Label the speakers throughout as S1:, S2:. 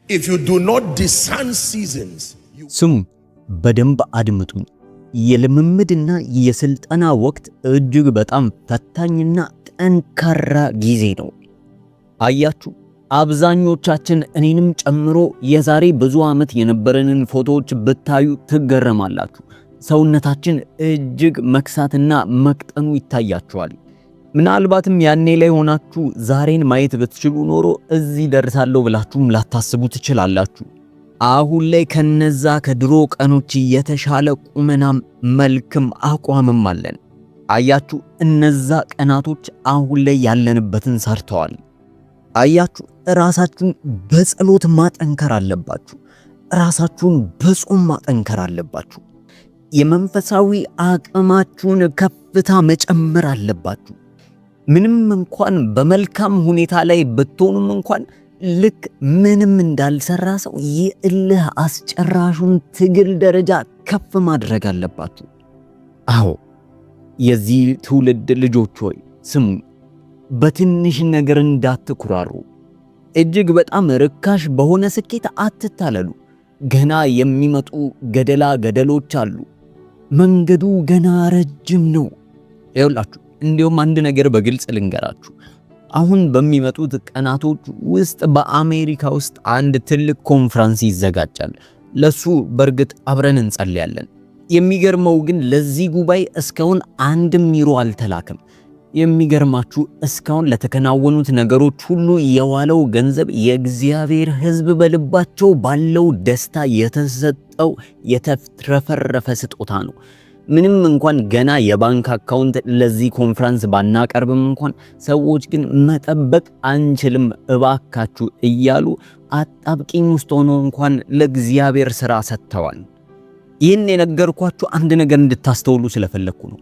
S1: If you do not discern seasons,
S2: ስሙ በደንብ አድምጡኝ። የልምምድና የስልጠና ወቅት እጅግ በጣም ፈታኝና ጠንካራ ጊዜ ነው። አያችሁ፣ አብዛኞቻችን እኔንም ጨምሮ የዛሬ ብዙ ዓመት የነበረንን ፎቶዎች ብታዩ ትገረማላችሁ። ሰውነታችን እጅግ መክሳትና መቅጠኑ ይታያችኋል። ምናልባትም ያኔ ላይ ሆናችሁ ዛሬን ማየት ብትችሉ ኖሮ እዚህ ደርሳለሁ ብላችሁም ላታስቡ ትችላላችሁ። አሁን ላይ ከነዛ ከድሮ ቀኖች የተሻለ ቁመናም መልክም አቋምም አለን። አያችሁ፣ እነዛ ቀናቶች አሁን ላይ ያለንበትን ሰርተዋል። አያችሁ፣ ራሳችሁን በጸሎት ማጠንከር አለባችሁ። ራሳችሁን በጾም ማጠንከር አለባችሁ። የመንፈሳዊ አቅማችሁን ከፍታ መጨመር አለባችሁ። ምንም እንኳን በመልካም ሁኔታ ላይ ብትሆኑም እንኳን ልክ ምንም እንዳልሰራ ሰው የእልህ አስጨራሹን ትግል ደረጃ ከፍ ማድረግ አለባችሁ። አዎ የዚህ ትውልድ ልጆች ሆይ ስሙ፣ በትንሽ ነገር እንዳትኩራሩ። እጅግ በጣም ርካሽ በሆነ ስኬት አትታለሉ። ገና የሚመጡ ገደላ ገደሎች አሉ። መንገዱ ገና ረጅም ነው። ይኸውላችሁ እንዲሁም አንድ ነገር በግልጽ ልንገራችሁ። አሁን በሚመጡት ቀናቶች ውስጥ በአሜሪካ ውስጥ አንድ ትልቅ ኮንፈረንስ ይዘጋጃል። ለሱ በእርግጥ አብረን እንጸልያለን። የሚገርመው ግን ለዚህ ጉባኤ እስካሁን አንድም ዩሮ አልተላከም። የሚገርማችሁ እስካሁን ለተከናወኑት ነገሮች ሁሉ የዋለው ገንዘብ የእግዚአብሔር ሕዝብ በልባቸው ባለው ደስታ የተሰጠው የተትረፈረፈ ስጦታ ነው። ምንም እንኳን ገና የባንክ አካውንት ለዚህ ኮንፈረንስ ባናቀርብም እንኳን ሰዎች ግን መጠበቅ አንችልም እባካችሁ እያሉ አጣብቂኝ ውስጥ ሆነው እንኳን ለእግዚአብሔር ሥራ ሰጥተዋል። ይህን የነገርኳችሁ አንድ ነገር እንድታስተውሉ ስለፈለኩ ነው።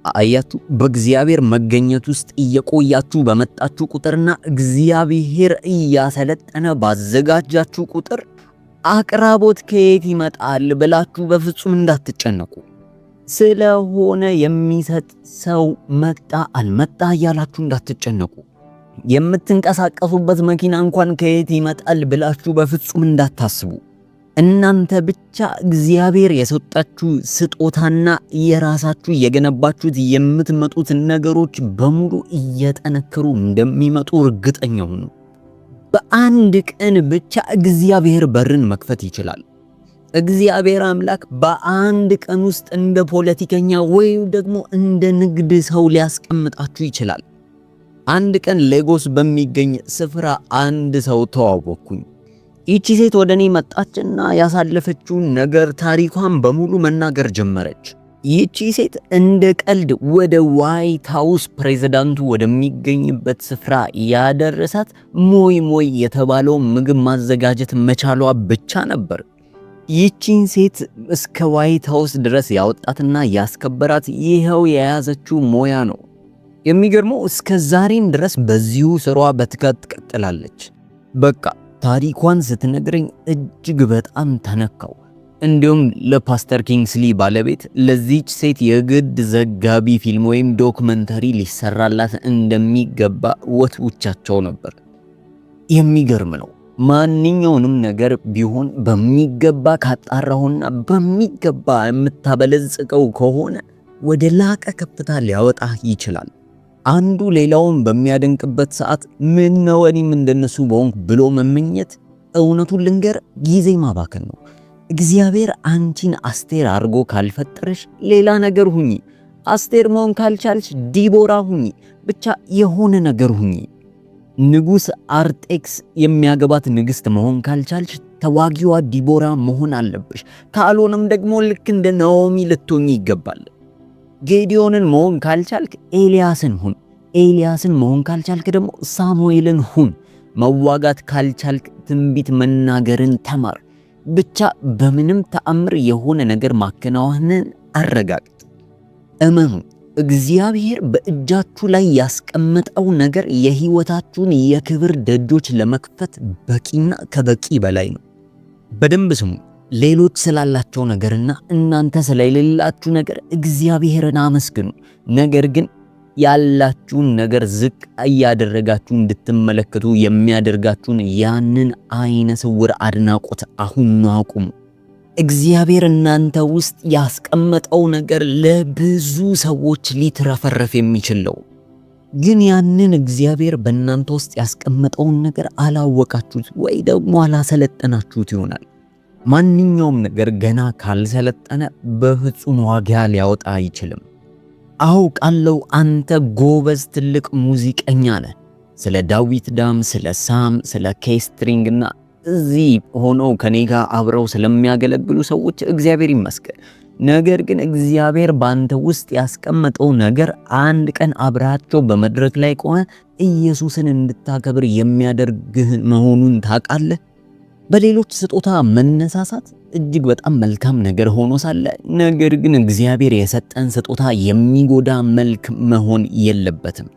S2: አያችሁ፣ በእግዚአብሔር መገኘት ውስጥ እየቆያችሁ በመጣችሁ ቁጥርና እግዚአብሔር እያሰለጠነ ባዘጋጃችሁ ቁጥር አቅራቦት ከየት ይመጣል ብላችሁ በፍጹም እንዳትጨነቁ። ስለሆነ የሚሰጥ ሰው መጣ አልመጣ እያላችሁ እንዳትጨነቁ። የምትንቀሳቀሱበት መኪና እንኳን ከየት ይመጣል ብላችሁ በፍጹም እንዳታስቡ። እናንተ ብቻ እግዚአብሔር የሰጣችሁ ስጦታና የራሳችሁ የገነባችሁት የምትመጡት ነገሮች በሙሉ እየጠነከሩ እንደሚመጡ እርግጠኛ ሁኑ። በአንድ ቀን ብቻ እግዚአብሔር በርን መክፈት ይችላል። እግዚአብሔር አምላክ በአንድ ቀን ውስጥ እንደ ፖለቲከኛ ወይም ደግሞ እንደ ንግድ ሰው ሊያስቀምጣችሁ ይችላል። አንድ ቀን ሌጎስ በሚገኝ ስፍራ አንድ ሰው ተዋወቅኩኝ። ይቺ ሴት ወደ እኔ መጣችና ያሳለፈችውን ነገር ታሪኳን በሙሉ መናገር ጀመረች። ይቺ ሴት እንደ ቀልድ ወደ ዋይት ሃውስ ፕሬዝዳንቱ ወደሚገኝበት ስፍራ ያደረሳት ሞይ ሞይ የተባለው ምግብ ማዘጋጀት መቻሏ ብቻ ነበር። ይቺን ሴት እስከ ዋይት ሃውስ ድረስ ያወጣትና ያስከበራት ይኸው የያዘችው ሞያ ነው። የሚገርመው እስከ ዛሬም ድረስ በዚሁ ስሯ በትጋት ትቀጥላለች። በቃ ታሪኳን ስትነግረኝ እጅግ በጣም ተነካው። እንዲሁም ለፓስተር ኪንግስሊ ባለቤት ለዚች ሴት የግድ ዘጋቢ ፊልም ወይም ዶክመንተሪ ሊሰራላት እንደሚገባ ወትውቻቸው ነበር። የሚገርም ነው። ማንኛውንም ነገር ቢሆን በሚገባ ካጣራውና በሚገባ የምታበለጽቀው ከሆነ ወደ ላቀ ከፍታ ሊያወጣ ይችላል። አንዱ ሌላውን በሚያደንቅበት ሰዓት ምን ነው እኔም እንደነሱ በሆንኩ ብሎ መመኘት፣ እውነቱን ልንገር፣ ጊዜ ማባከን ነው። እግዚአብሔር አንቺን አስቴር አድርጎ ካልፈጠረሽ ሌላ ነገር ሁኚ። አስቴር መሆን ካልቻልሽ ዲቦራ ሁኚ። ብቻ የሆነ ነገር ሁኚ። ንጉስ አርጤክስ የሚያገባት ንግስት መሆን ካልቻልሽ ተዋጊዋ ዲቦራ መሆን አለብሽ። ካልሆነም ደግሞ ልክ እንደ ናኦሚ ልትሆኚ ይገባል። ጌዲዮንን መሆን ካልቻልክ ኤልያስን ሁን። ኤልያስን መሆን ካልቻልክ ደግሞ ሳሙኤልን ሁን። መዋጋት ካልቻልክ ትንቢት መናገርን ተማር። ብቻ በምንም ተአምር የሆነ ነገር ማከናወንን አረጋግጥ። እመኑ፣ እግዚአብሔር በእጃችሁ ላይ ያስቀመጠው ነገር የህይወታችሁን የክብር ደጆች ለመክፈት በቂና ከበቂ በላይ ነው። በደንብ ስሙ። ሌሎች ስላላቸው ነገርና እናንተ ስለሌላችሁ ነገር እግዚአብሔርን አመስግኑ። ነገር ግን ያላችሁን ነገር ዝቅ እያደረጋችሁ እንድትመለከቱ የሚያደርጋችሁን ያንን አይነ ስውር አድናቆት አሁን አቁሙ። እግዚአብሔር እናንተ ውስጥ ያስቀመጠው ነገር ለብዙ ሰዎች ሊትረፈረፍ የሚችል ነው። ግን ያንን እግዚአብሔር በእናንተ ውስጥ ያስቀመጠውን ነገር አላወቃችሁት ወይ ደግሞ አላሰለጠናችሁት ይሆናል። ማንኛውም ነገር ገና ካልሰለጠነ በፍጹም ዋጋ ሊያወጣ አይችልም። አውቃለሁ አንተ ጎበዝ ትልቅ ሙዚቀኛ ነህ። ስለ ዳዊት ዳም፣ ስለ ሳም፣ ስለ ኬስትሪንግና እዚህ ሆነው ከኔ ጋር አብረው ስለሚያገለግሉ ሰዎች እግዚአብሔር ይመስገን። ነገር ግን እግዚአብሔር ባንተ ውስጥ ያስቀመጠው ነገር አንድ ቀን አብራቸው በመድረክ ላይ ቆመ ኢየሱስን እንድታከብር የሚያደርግህ መሆኑን ታውቃለህ። በሌሎች ስጦታ መነሳሳት እጅግ በጣም መልካም ነገር ሆኖ ሳለ ነገር ግን እግዚአብሔር የሰጠን ስጦታ የሚጎዳ መልክ መሆን የለበትም።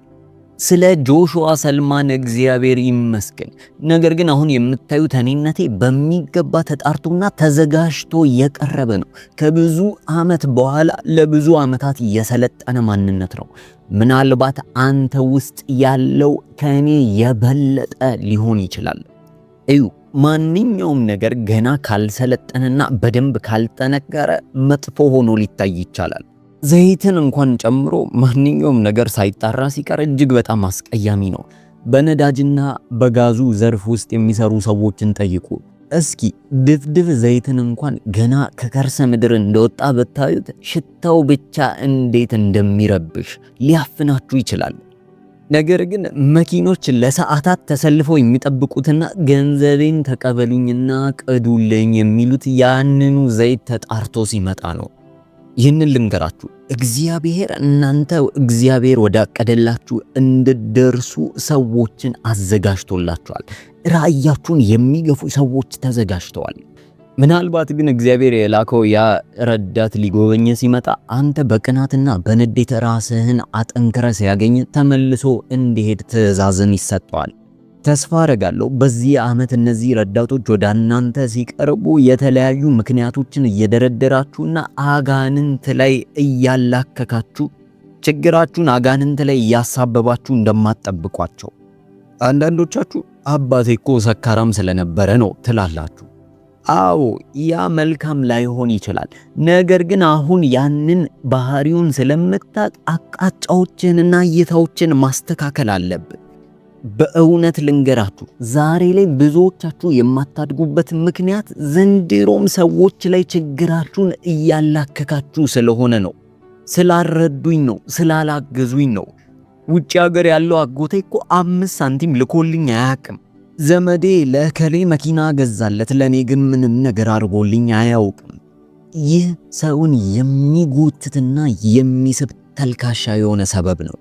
S2: ስለ ጆሹዋ ሰልማን እግዚአብሔር ይመስገን። ነገር ግን አሁን የምታዩት እኔነቴ በሚገባ ተጣርቶና ተዘጋጅቶ የቀረበ ነው። ከብዙ ዓመት በኋላ ለብዙ ዓመታት የሰለጠነ ማንነት ነው። ምናልባት አንተ ውስጥ ያለው ከኔ የበለጠ ሊሆን ይችላል። እዩ፣ ማንኛውም ነገር ገና ካልሰለጠነና በደንብ ካልጠነከረ መጥፎ ሆኖ ሊታይ ይችላል። ዘይትን እንኳን ጨምሮ ማንኛውም ነገር ሳይጣራ ሲቀር እጅግ በጣም አስቀያሚ ነው። በነዳጅና በጋዙ ዘርፍ ውስጥ የሚሰሩ ሰዎችን ጠይቁ እስኪ። ድፍድፍ ዘይትን እንኳን ገና ከከርሰ ምድር እንደወጣ ብታዩት ሽታው ብቻ እንዴት እንደሚረብሽ ሊያፍናችሁ ይችላል። ነገር ግን መኪኖች ለሰዓታት ተሰልፈው የሚጠብቁትና ገንዘቤን ተቀበሉኝና ቅዱልኝ የሚሉት ያንኑ ዘይት ተጣርቶ ሲመጣ ነው። ይህንን ልንገራችሁ፣ እግዚአብሔር ወዳቀደላችሁ እንድትደርሱ ሰዎችን አዘጋጅቶላችኋል። ራእያችሁን የሚገፉ ሰዎች ተዘጋጅተዋል። ምናልባት ግን እግዚአብሔር የላከው ያ ረዳት ሊጎበኝ ሲመጣ አንተ በቅናትና በንዴት ራስህን አጠንክረ ሲያገኝ ተመልሶ እንዲሄድ ትእዛዝን ይሰጠዋል። ተስፋ አደርጋለሁ በዚህ ዓመት እነዚህ ረዳቶች ወደ እናንተ ሲቀርቡ የተለያዩ ምክንያቶችን እየደረደራችሁና አጋንንት ላይ እያላከካችሁ ችግራችሁን አጋንንት ላይ እያሳበባችሁ እንደማትጠብቋቸው። አንዳንዶቻችሁ አባቴ እኮ ሰካራም ስለነበረ ነው ትላላችሁ። አዎ ያ መልካም ላይሆን ይችላል። ነገር ግን አሁን ያንን ባህሪውን ስለምታውቅ አቅጣጫዎችንና እይታዎችን ማስተካከል አለብን። በእውነት ልንገራችሁ ዛሬ ላይ ብዙዎቻችሁ የማታድጉበት ምክንያት ዘንድሮም ሰዎች ላይ ችግራችሁን እያላከካችሁ ስለሆነ ነው። ስላልረዱኝ ነው፣ ስላላገዙኝ ነው። ውጭ ሀገር ያለው አጎቴ እኮ 5 ሳንቲም ልኮልኝ አያውቅም። ዘመዴ ለከሌ መኪና ገዛለት፣ ለኔ ግን ምንም ነገር አድርጎልኝ አያውቅም። ይህ ሰውን የሚጎትትና የሚስብ ተልካሻ የሆነ ሰበብ ነው።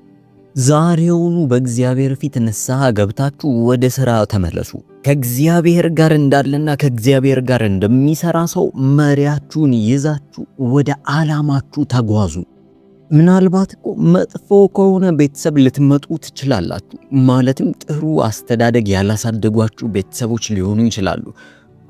S2: ዛሬውኑ በእግዚአብሔር ፊት ንስሐ ገብታችሁ ወደ ሥራ ተመለሱ። ከእግዚአብሔር ጋር እንዳለና ከእግዚአብሔር ጋር እንደሚሰራ ሰው መሪያችሁን ይዛችሁ ወደ ዓላማችሁ ተጓዙ። ምናልባት እኮ መጥፎ ከሆነ ቤተሰብ ልትመጡ ትችላላችሁ። ማለትም ጥሩ አስተዳደግ ያላሳደጓችሁ ቤተሰቦች ሊሆኑ ይችላሉ።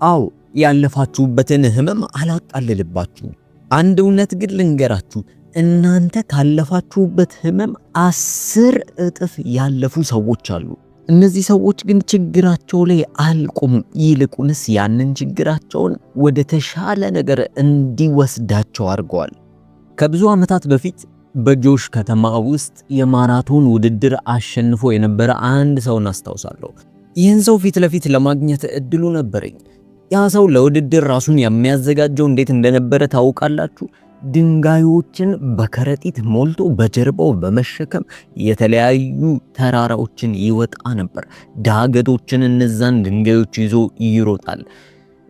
S2: አዎ ያለፋችሁበትን ህመም አላቃልልባችሁ። አንድ እውነት ግን ልንገራችሁ፣ እናንተ ካለፋችሁበት ህመም 10 እጥፍ ያለፉ ሰዎች አሉ። እነዚህ ሰዎች ግን ችግራቸው ላይ አልቆሙም። ይልቁንስ ያንን ችግራቸውን ወደ ተሻለ ነገር እንዲወስዳቸው አድርገዋል። ከብዙ ዓመታት በፊት በጆሽ ከተማ ውስጥ የማራቶን ውድድር አሸንፎ የነበረ አንድ ሰውን አስታውሳለሁ። ይህን ሰው ፊት ለፊት ለማግኘት እድሉ ነበረኝ። ያ ሰው ለውድድር ራሱን የሚያዘጋጀው እንዴት እንደነበረ ታውቃላችሁ? ድንጋዮችን በከረጢት ሞልቶ በጀርባው በመሸከም የተለያዩ ተራራዎችን ይወጣ ነበር። ዳገቶችን እነዛን ድንጋዮች ይዞ ይሮጣል።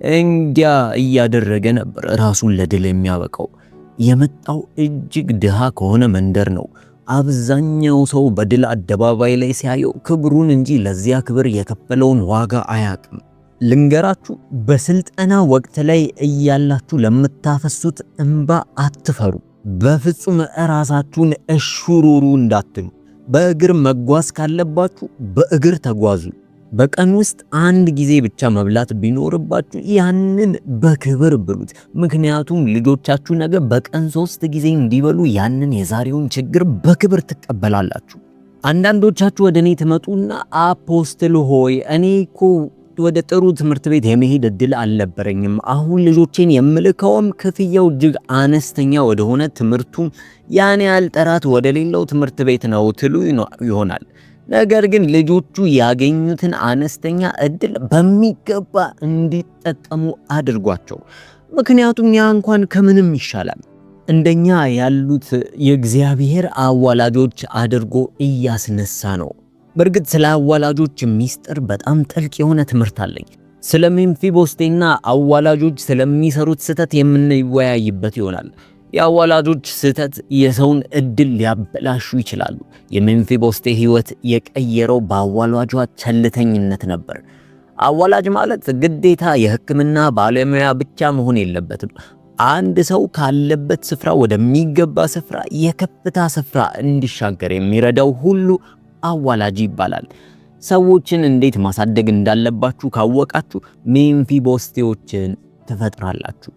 S2: እንዲያ እያደረገ ነበር ራሱን ለድል የሚያበቃው። የመጣው እጅግ ድሃ ከሆነ መንደር ነው። አብዛኛው ሰው በድል አደባባይ ላይ ሲያየው ክብሩን እንጂ ለዚያ ክብር የከፈለውን ዋጋ አያውቅም። ልንገራችሁ፣ በስልጠና ወቅት ላይ እያላችሁ ለምታፈሱት እንባ አትፈሩ። በፍጹም ራሳችሁን እሹሩሩ እንዳትሉ። በእግር መጓዝ ካለባችሁ በእግር ተጓዙ። በቀን ውስጥ አንድ ጊዜ ብቻ መብላት ቢኖርባችሁ ያንን በክብር ብሉት። ምክንያቱም ልጆቻችሁ ነገ በቀን 3 ጊዜ እንዲበሉ ያንን የዛሬውን ችግር በክብር ትቀበላላችሁ። አንዳንዶቻችሁ ወደ እኔ ትመጡና አፖስትል ሆይ እኔ እኮ ወደ ጥሩ ትምህርት ቤት የመሄድ እድል አልነበረኝም፣ አሁን ልጆቼን የምልከውም ክፍያው እጅግ አነስተኛ ወደሆነ ትምህርቱም ያን ያህል ጥራት ወደ ሌለው ትምህርት ቤት ነው ትሉ ይሆናል። ነገር ግን ልጆቹ ያገኙትን አነስተኛ እድል በሚገባ እንዲጠቀሙ አድርጓቸው። ምክንያቱም ያ እንኳን ከምንም ይሻላል። እንደኛ ያሉት የእግዚአብሔር አዋላጆች አድርጎ እያስነሳ ነው። በእርግጥ ስለ አዋላጆች ሚስጥር በጣም ጥልቅ የሆነ ትምህርት አለኝ። ስለ ሜምፊቦስቴና አዋላጆች ስለሚሰሩት ስህተት የምንወያይበት ይሆናል። የአዋላጆች ስህተት የሰውን እድል ሊያበላሹ ይችላሉ። የሜምፊቦስቴ ሕይወት የቀየረው በአዋላጇ ቸልተኝነት ነበር። አዋላጅ ማለት ግዴታ የሕክምና ባለሙያ ብቻ መሆን የለበትም። አንድ ሰው ካለበት ስፍራ ወደሚገባ ስፍራ የከፍታ ስፍራ እንዲሻገር የሚረዳው ሁሉ አዋላጅ ይባላል። ሰዎችን እንዴት ማሳደግ እንዳለባችሁ ካወቃችሁ ሜምፊቦስቴዎችን ትፈጥራላችሁ።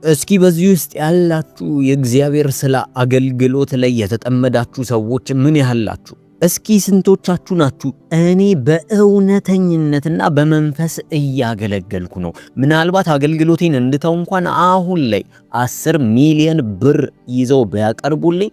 S2: እስኪ በዚህ ውስጥ ያላችሁ የእግዚአብሔር ስለ አገልግሎት ላይ የተጠመዳችሁ ሰዎች ምን ያህላችሁ? እስኪ ስንቶቻችሁ ናችሁ እኔ በእውነተኝነትና በመንፈስ እያገለገልኩ ነው፣ ምናልባት አገልግሎቴን እንድተው እንኳን አሁን ላይ 10 ሚሊዮን ብር ይዘው ቢያቀርቡልኝ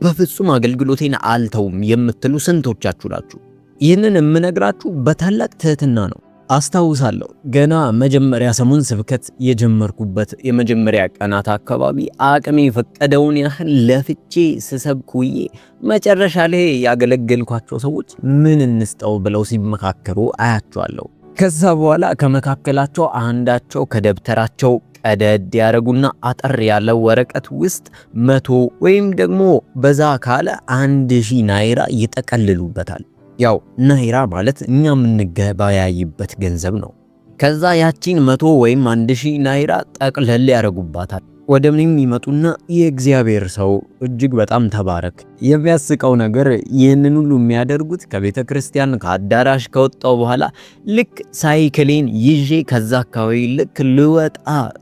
S2: በፍጹም አገልግሎቴን አልተውም የምትሉ ስንቶቻችሁ ናችሁ? ይህንን የምነግራችሁ በታላቅ ትህትና ነው። አስታውሳለሁ ገና መጀመሪያ ሰሞን ስብከት የጀመርኩበት የመጀመሪያ ቀናት አካባቢ አቅሜ የፈቀደውን ያህል ለፍቼ ስሰብኩዬ መጨረሻ ላይ ያገለገልኳቸው ሰዎች ምን እንስጠው ብለው ሲመካከሩ አያቸዋለሁ። ከዛ በኋላ ከመካከላቸው አንዳቸው ከደብተራቸው ቀደድ ያረጉና አጠር ያለ ወረቀት ውስጥ 100 ወይም ደግሞ በዛ ካለ 1000 ናይራ ይጠቀልሉበታል። ያው ናይራ ማለት እኛ የምንገበያይበት ገንዘብ ነው። ከዛ ያቺን 100 ወይም 1000 ናይራ ጠቅለል ያረጉባታል። ወደ ምንም ይመጡና የእግዚአብሔር ሰው እጅግ በጣም ተባረክ። የሚያስቀው ነገር ይህንን ሁሉ የሚያደርጉት ከቤተ ክርስቲያን ከአዳራሽ ከወጣው በኋላ ልክ ሳይክሌን ይዤ ከዛ አካባቢ ልክ ልወጣ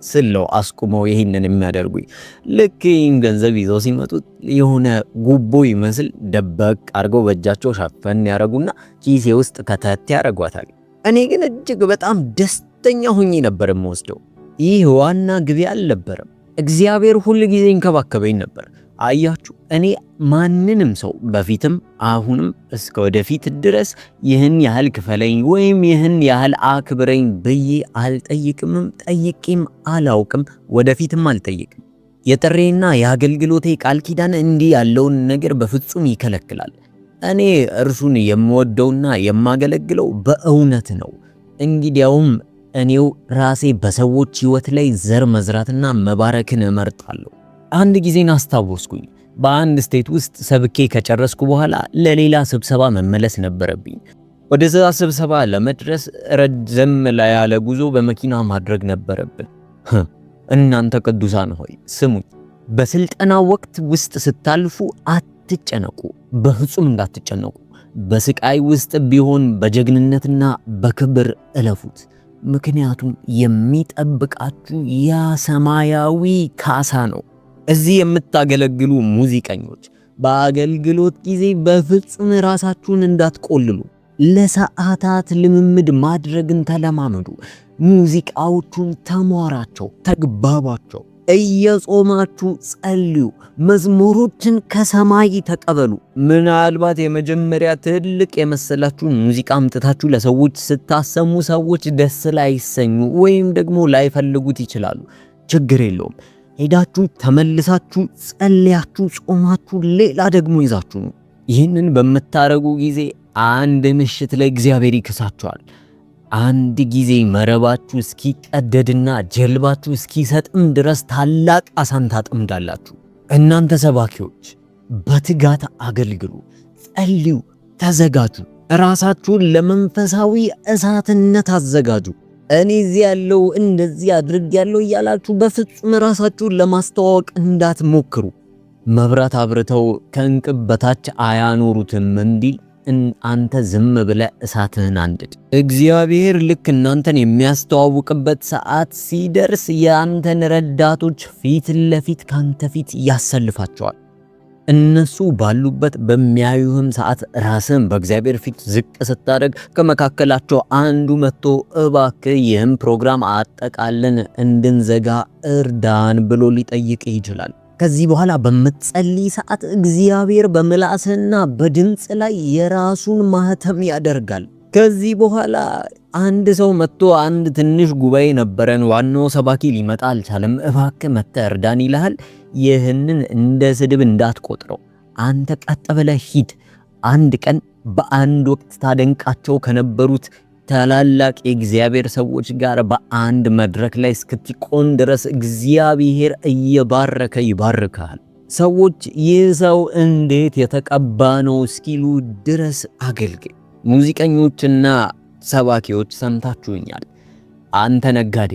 S2: ስለው አስቁመው ይህንን የሚያደርጉኝ። ልክ ይህን ገንዘብ ይዘው ሲመጡት የሆነ ጉቦ ይመስል ደበቅ አድርገው በእጃቸው ሸፈን ያረጉና ኪሴ ውስጥ ከተት ያረጓታል። እኔ ግን እጅግ በጣም ደስተኛ ሆኜ ነበር የምወስደው። ይህ ዋና ግቤ አልነበረም። እግዚአብሔር ሁሉ ጊዜ እንከባከበኝ ነበር። አያችሁ፣ እኔ ማንንም ሰው በፊትም አሁንም እስከ ወደፊት ድረስ ይህን ያህል ክፈለኝ ወይም ይህን ያህል አክብረኝ ብዬ አልጠይቅምም፣ ጠይቄም አላውቅም፣ ወደፊትም አልጠይቅም። የጥሬና የአገልግሎቴ ቃል ኪዳን እንዲህ ያለውን ነገር በፍጹም ይከለክላል። እኔ እርሱን የምወደውና የማገለግለው በእውነት ነው። እንግዲያውም እኔው ራሴ በሰዎች ሕይወት ላይ ዘር መዝራትና መባረክን እመርጣለሁ። አንድ ጊዜን አስታወስኩኝ። በአንድ ስቴት ውስጥ ሰብኬ ከጨረስኩ በኋላ ለሌላ ስብሰባ መመለስ ነበረብኝ። ወደዛ ስብሰባ ለመድረስ ረዘም ያለ ጉዞ በመኪና ማድረግ ነበረብን። እናንተ ቅዱሳን ሆይ ስሙኝ። በስልጠና ወቅት ውስጥ ስታልፉ አትጨነቁ፣ በፍጹም እንዳትጨነቁ። በስቃይ ውስጥ ቢሆን በጀግንነትና በክብር እለፉት። ምክንያቱም የሚጠብቃችሁ ያ ሰማያዊ ካሳ ነው። እዚህ የምታገለግሉ ሙዚቀኞች በአገልግሎት ጊዜ በፍጹም ራሳችሁን እንዳትቆልሉ። ለሰዓታት ልምምድ ማድረግን ተለማመዱ። ሙዚቃዎቹን ተሟራቸው፣ ተግባባቸው። እየጾማችሁ ጸልዩ። መዝሙሮችን ከሰማይ ተቀበሉ። ምናልባት የመጀመሪያ ትልቅ የመሰላችሁን ሙዚቃ አምጥታችሁ ለሰዎች ስታሰሙ ሰዎች ደስ ላይሰኙ ወይም ደግሞ ላይፈልጉት ይችላሉ። ችግር የለውም። ሄዳችሁ ተመልሳችሁ ጸልያችሁ ጾማችሁ ሌላ ደግሞ ይዛችሁ ነው። ይህንን በምታረጉ ጊዜ አንድ ምሽት ላይ እግዚአብሔር ይክሳችኋል። አንድ ጊዜ መረባችሁ እስኪቀደድና ጀልባችሁ እስኪሰጥም ድረስ ታላቅ አሳን ታጠምዳላችሁ። እናንተ ሰባኪዎች በትጋት አገልግሉ፣ ጸልዩ፣ ተዘጋጁ። ራሳችሁን ለመንፈሳዊ እሳትነት አዘጋጁ። እኔ እዚህ ያለው እንደዚህ አድርግ ያለው እያላችሁ በፍጹም ራሳችሁን ለማስተዋወቅ እንዳትሞክሩ። መብራት አብርተው ከእንቅብ በታች አያኖሩትም እንዲል አንተ ዝም ብለ እሳትህን አንድድ። እግዚአብሔር ልክ እናንተን የሚያስተዋውቅበት ሰዓት ሲደርስ ያንተን ረዳቶች ፊት ለፊት ካንተ ፊት ያሰልፋቸዋል። እነሱ ባሉበት በሚያዩህም ሰዓት ራስን በእግዚአብሔር ፊት ዝቅ ስታደርግ ከመካከላቸው አንዱ መጥቶ እባክህ ይህም ፕሮግራም አጠቃለን እንድንዘጋ እርዳን ብሎ ሊጠይቅ ይችላል። ከዚህ በኋላ በምትጸልይ ሰዓት እግዚአብሔር በምላስና በድምፅ ላይ የራሱን ማህተም ያደርጋል። ከዚህ በኋላ አንድ ሰው መጥቶ አንድ ትንሽ ጉባኤ ነበረን፣ ዋናው ሰባኪ ሊመጣ አልቻለም፣ እባክህ መጥተህ እርዳን ይልሃል። ይህንን እንደ ስድብ እንዳትቆጥረው። አንተ ቀጥ ብለህ ሂድ። አንድ ቀን በአንድ ወቅት ታደንቃቸው ከነበሩት ታላላቅ የእግዚአብሔር ሰዎች ጋር በአንድ መድረክ ላይ እስክትቆም ድረስ እግዚአብሔር እየባረከ ይባርካል። ሰዎች ይህ ሰው እንዴት የተቀባ ነው እስኪሉ ድረስ አገልግል። ሙዚቀኞችና ሰባኪዎች ሰምታችሁኛል። አንተ ነጋዴ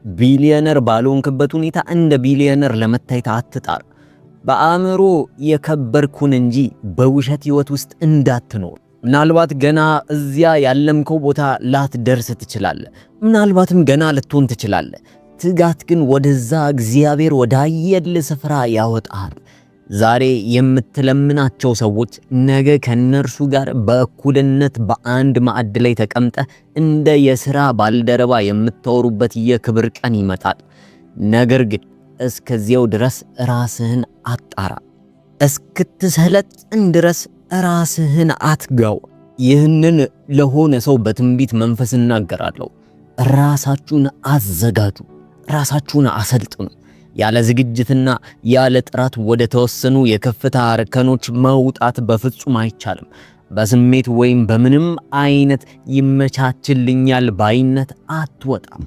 S2: ቢሊዮነር ባልሆንክበት ሁኔታ እንደ ቢሊዮነር ለመታየት አትጣር። በአእምሮ የከበርኩን እንጂ በውሸት ህይወት ውስጥ እንዳትኖር። ምናልባት ገና እዚያ ያለምከው ቦታ ላትደርስ ትችላለህ። ምናልባትም ገና ልትሆን ትችላለህ። ትጋት ግን ወደዛ እግዚአብሔር ወዳየል ስፍራ ያወጣል። ዛሬ የምትለምናቸው ሰዎች ነገ ከነርሱ ጋር በእኩልነት በአንድ ማዕድ ላይ ተቀምጠ እንደ የሥራ ባልደረባ የምታወሩበት የክብር ቀን ይመጣል። ነገር ግን እስከዚያው ድረስ ራስህን አጣራ። እስክትሰለጥን ድረስ ራስህን አትጋው። ይህንን ለሆነ ሰው በትንቢት መንፈስ እናገራለሁ። ራሳችሁን አዘጋጁ፣ ራሳችሁን አሰልጥኑ። ያለ ዝግጅትና ያለ ጥራት ወደ ተወሰኑ የከፍታ እርከኖች መውጣት በፍጹም አይቻልም። በስሜት ወይም በምንም አይነት ይመቻችልኛል ባይነት አትወጣም።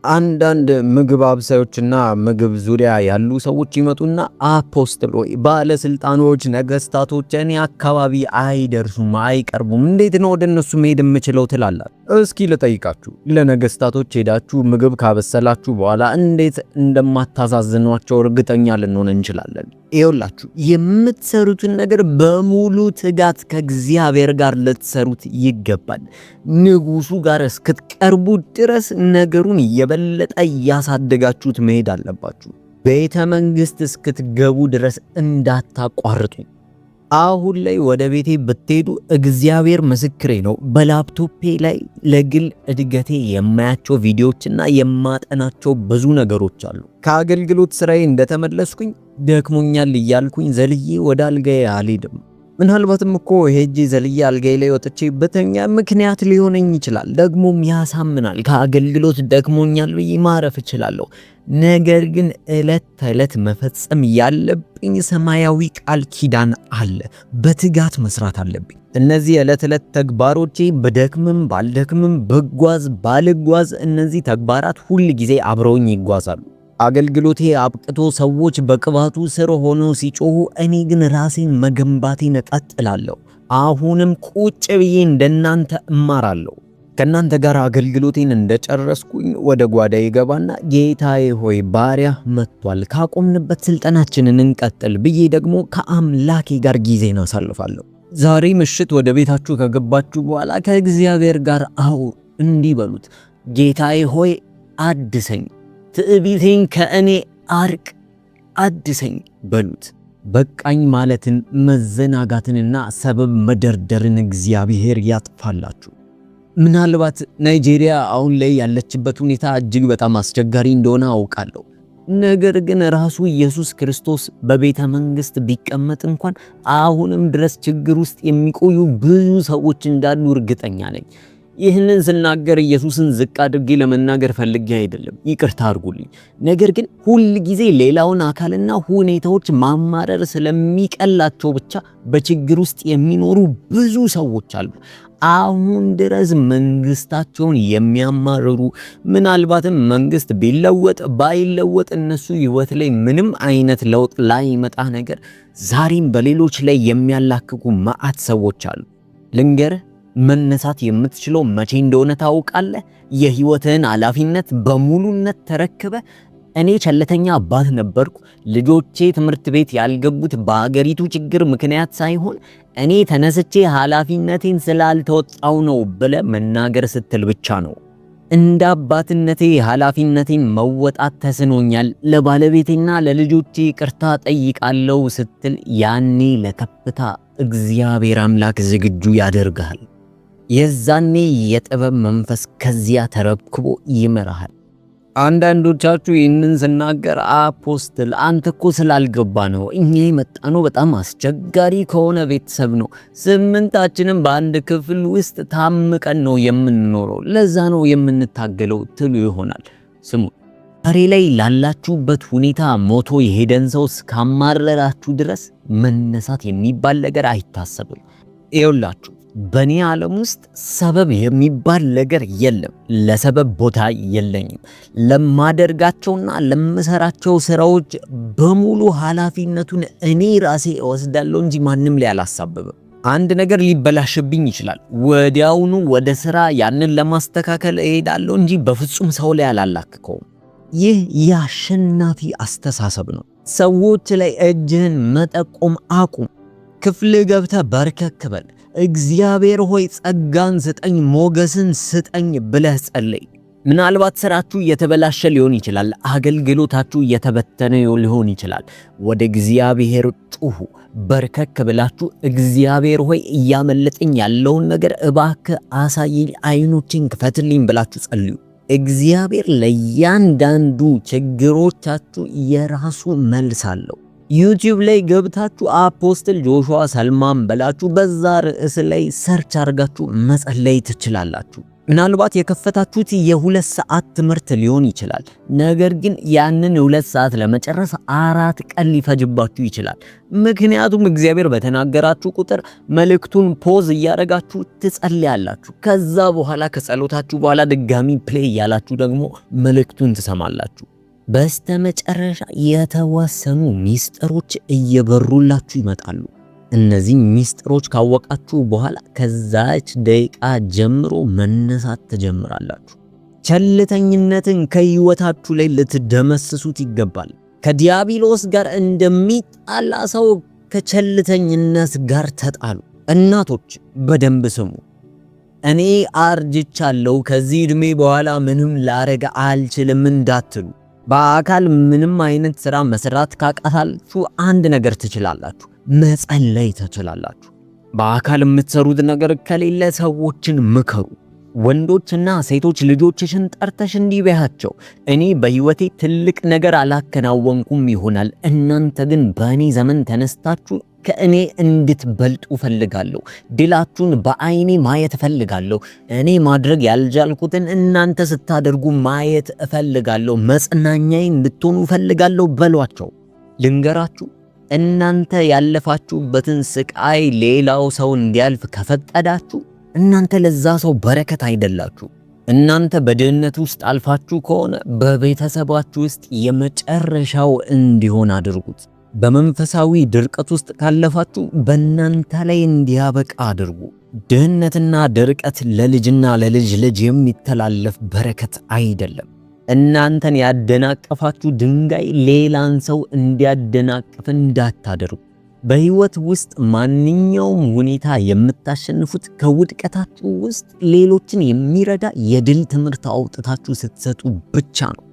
S2: አንዳንድ ምግብ አብሳዮችና ምግብ ዙሪያ ያሉ ሰዎች ይመጡና አፖስትል ወይ ባለስልጣኖች፣ ነገስታቶች እኔ አካባቢ አይደርሱም፣ አይቀርቡም፣ እንዴት ነው ወደ እነሱ መሄድ የምችለው ትላላችሁ? እስኪ ልጠይቃችሁ፣ ለነገስታቶች ሄዳችሁ ምግብ ካበሰላችሁ በኋላ እንዴት እንደማታሳዝኗቸው እርግጠኛ ልንሆን እንችላለን? ይኸውላችሁ የምትሰሩትን ነገር በሙሉ ትጋት ከእግዚአብሔር ጋር ልትሰሩት ይገባል። ንጉሱ ጋር እስክትቀርቡ ድረስ ነገሩን የበለጠ እያሳደጋችሁት መሄድ አለባችሁ። ቤተ መንግስት እስክትገቡ ድረስ እንዳታቋርጡ። አሁን ላይ ወደ ቤቴ ብትሄዱ እግዚአብሔር ምስክሬ ነው፣ በላፕቶፔ ላይ ለግል እድገቴ የማያቸው ቪዲዮዎችና የማጠናቸው ብዙ ነገሮች አሉ። ከአገልግሎት ስራዬ እንደተመለስኩኝ ደክሞኛል እያልኩኝ ዘልዬ ወደ አልጋዬ አልሄድም። ምናልባትም እኮ ሄጄ ዘልዬ አልጋዬ ላይ ወጥቼ በተኛ ምክንያት ሊሆነኝ ይችላል፣ ደግሞም ያሳምናል። ከአገልግሎት ደክሞኛል ብዬ ማረፍ እችላለሁ። ነገር ግን ዕለት ተዕለት መፈጸም ያለብኝ ሰማያዊ ቃል ኪዳን አለ። በትጋት መስራት አለብኝ። እነዚህ ዕለት ዕለት ተግባሮቼ በደክምም ባልደክምም በጓዝ ባልጓዝ እነዚህ ተግባራት ሁል ጊዜ አብረውኝ ይጓዛሉ። አገልግሎቴ አብቅቶ ሰዎች በቅባቱ ስር ሆነው ሲጮሁ፣ እኔ ግን ራሴን መገንባቴን እቀጥላለሁ። አሁንም ቁጭ ብዬ እንደናንተ እማራለሁ። ከናንተ ጋር አገልግሎቴን እንደጨረስኩኝ ወደ ጓዳዬ ገባና ጌታዬ ሆይ ባሪያ መጥቷል፣ ካቆምንበት ስልጠናችንን እንቀጥል ብዬ ደግሞ ከአምላኬ ጋር ጊዜን አሳልፋለሁ። ዛሬ ምሽት ወደ ቤታችሁ ከገባችሁ በኋላ ከእግዚአብሔር ጋር አውሩ። እንዲህ በሉት፣ ጌታዬ ሆይ አድሰኝ፣ ትዕቢቴን ከእኔ አርቅ፣ አድሰኝ በሉት። በቃኝ ማለትን፣ መዘናጋትንና ሰበብ መደርደርን እግዚአብሔር ያጥፋላችሁ። ምናልባት ናይጄሪያ አሁን ላይ ያለችበት ሁኔታ እጅግ በጣም አስቸጋሪ እንደሆነ አውቃለሁ። ነገር ግን ራሱ ኢየሱስ ክርስቶስ በቤተ መንግስት ቢቀመጥ እንኳን አሁንም ድረስ ችግር ውስጥ የሚቆዩ ብዙ ሰዎች እንዳሉ እርግጠኛ ነኝ። ይህንን ስናገር ኢየሱስን ዝቅ አድርጌ ለመናገር ፈልጌ አይደለም፣ ይቅርታ አድርጉልኝ። ነገር ግን ሁል ጊዜ ሌላውን አካልና ሁኔታዎች ማማረር ስለሚቀላቸው ብቻ በችግር ውስጥ የሚኖሩ ብዙ ሰዎች አሉ። አሁን ድረስ መንግስታቸውን የሚያማርሩ፣ ምናልባትም መንግስት ቢለወጥ ባይለወጥ እነሱ ህይወት ላይ ምንም አይነት ለውጥ ላይመጣ ነገር ዛሬም በሌሎች ላይ የሚያላክኩ መዓት ሰዎች አሉ። ልንገርህ፣ መነሳት የምትችለው መቼ እንደሆነ ታውቃለህ? የህይወትህን ኃላፊነት በሙሉነት ተረክበ እኔ ቸልተኛ አባት ነበርኩ። ልጆቼ ትምህርት ቤት ያልገቡት በአገሪቱ ችግር ምክንያት ሳይሆን እኔ ተነስቼ ኃላፊነቴን ስላልተወጣው ነው ብለህ መናገር ስትል ብቻ ነው። እንደ አባትነቴ ኃላፊነቴን መወጣት ተስኖኛል፣ ለባለቤቴና ለልጆቼ ይቅርታ ጠይቃለሁ ስትል ያኔ ለከፍታ እግዚአብሔር አምላክ ዝግጁ ያደርጋል። የዛኔ የጥበብ መንፈስ ከዚያ ተረክቦ ይመራሃል። አንዳንዶቻችሁ ይህንን ስናገር አፖስትል አንተ እኮ ስላልገባ ነው፣ እኛ የመጣነው በጣም አስቸጋሪ ከሆነ ቤተሰብ ነው፣ 8ታችንም በአንድ ክፍል ውስጥ ታምቀን ነው የምንኖረው፣ ለዛ ነው የምንታገለው ትሉ ይሆናል። ስሙ፣ ዛሬ ላይ ላላችሁበት ሁኔታ ሞቶ የሄደን ሰው እስካማረራችሁ ድረስ መነሳት የሚባል ነገር አይታሰብም። ይኸውላችሁ በእኔ ዓለም ውስጥ ሰበብ የሚባል ነገር የለም። ለሰበብ ቦታ የለኝም። ለማደርጋቸውና ለምሰራቸው ስራዎች በሙሉ ኃላፊነቱን እኔ ራሴ እወስዳለሁ እንጂ ማንም ላይ አላሳበብም። አንድ ነገር ሊበላሽብኝ ይችላል፣ ወዲያውኑ ወደ ስራ ያንን ለማስተካከል እሄዳለሁ እንጂ በፍጹም ሰው ላይ አላላክከውም። ይህ የአሸናፊ አስተሳሰብ ነው። ሰዎች ላይ እጅህን መጠቆም አቁም። ክፍል ገብተህ በርከክ በል። እግዚአብሔር ሆይ ጸጋን ስጠኝ፣ ሞገስን ስጠኝ ብለህ ጸልይ። ምናልባት ስራችሁ እየተበላሸ ሊሆን ይችላል፣ አገልግሎታችሁ እየተበተነ ሊሆን ይችላል። ወደ እግዚአብሔር ጩሁ። በርከክ ብላችሁ እግዚአብሔር ሆይ እያመለጠኝ ያለውን ነገር እባክህ አሳየኝ፣ አይኖችን ክፈትልኝ ብላችሁ ጸልዩ። እግዚአብሔር ለእያንዳንዱ ችግሮቻችሁ የራሱ መልስ አለው። ዩቲዩብ ላይ ገብታችሁ አፖስትል ጆሹዋ ሰልማን ብላችሁ በዛ ርዕስ ላይ ሰርች አድርጋችሁ መጸለይ ትችላላችሁ። ምናልባት የከፈታችሁት የ2 ሰዓት ትምህርት ሊሆን ይችላል። ነገር ግን ያንን 2 ሰዓት ለመጨረስ 4 ቀን ሊፈጅባችሁ ይችላል። ምክንያቱም እግዚአብሔር በተናገራችሁ ቁጥር መልእክቱን ፖዝ እያደረጋችሁ ትጸልያላችሁ። ከዛ በኋላ ከጸሎታችሁ በኋላ ድጋሚ ፕሌይ እያላችሁ ደግሞ መልእክቱን ትሰማላችሁ። በስተመጨረሻ የተወሰኑ ሚስጥሮች እየበሩላችሁ ይመጣሉ። እነዚህ ሚስጥሮች ካወቃችሁ በኋላ ከዛች ደቂቃ ጀምሮ መነሳት ትጀምራላችሁ። ቸልተኝነትን ከህይወታችሁ ላይ ልትደመስሱት ይገባል። ከዲያብሎስ ጋር እንደሚጣላ ሰው ከቸልተኝነት ጋር ተጣሉ። እናቶች በደንብ ስሙ። እኔ አርጅቻለሁ፣ ከዚህ ዕድሜ በኋላ ምንም ላረግ አልችልም እንዳትሉ። በአካል ምንም አይነት ስራ መስራት ካቃታችሁ አንድ ነገር ትችላላችሁ፣ መጸለይ ትችላላችሁ። በአካል የምትሰሩት ነገር ከሌለ ሰዎችን ምከሩ። ወንዶችና ሴቶች ልጆችሽን ጠርተሽ እንዲህ በያቸው፣ እኔ በህይወቴ ትልቅ ነገር አላከናወንኩም ይሆናል፣ እናንተ ግን በእኔ ዘመን ተነስታችሁ ከእኔ እንድትበልጡ ፈልጋለሁ። ድላችሁን በአይኔ ማየት ፈልጋለሁ። እኔ ማድረግ ያልቻልኩትን እናንተ ስታደርጉ ማየት እፈልጋለሁ። መጽናኛዬ እንድትሆኑ ፈልጋለሁ በሏቸው። ልንገራችሁ፣ እናንተ ያለፋችሁበትን ስቃይ ሌላው ሰው እንዲያልፍ ከፈቀዳችሁ እናንተ ለዛ ሰው በረከት አይደላችሁ። እናንተ በድህነት ውስጥ አልፋችሁ ከሆነ በቤተሰባችሁ ውስጥ የመጨረሻው እንዲሆን አድርጉት። በመንፈሳዊ ድርቀት ውስጥ ካለፋችሁ በእናንተ ላይ እንዲያበቃ አድርጉ። ድህነትና ድርቀት ለልጅና ለልጅ ልጅ የሚተላለፍ በረከት አይደለም። እናንተን ያደናቀፋችሁ ድንጋይ ሌላን ሰው እንዲያደናቅፍ እንዳታደርጉ። በህይወት ውስጥ ማንኛውም ሁኔታ የምታሸንፉት ከውድቀታችሁ ውስጥ ሌሎችን የሚረዳ የድል ትምህርት አውጥታችሁ ስትሰጡ ብቻ ነው።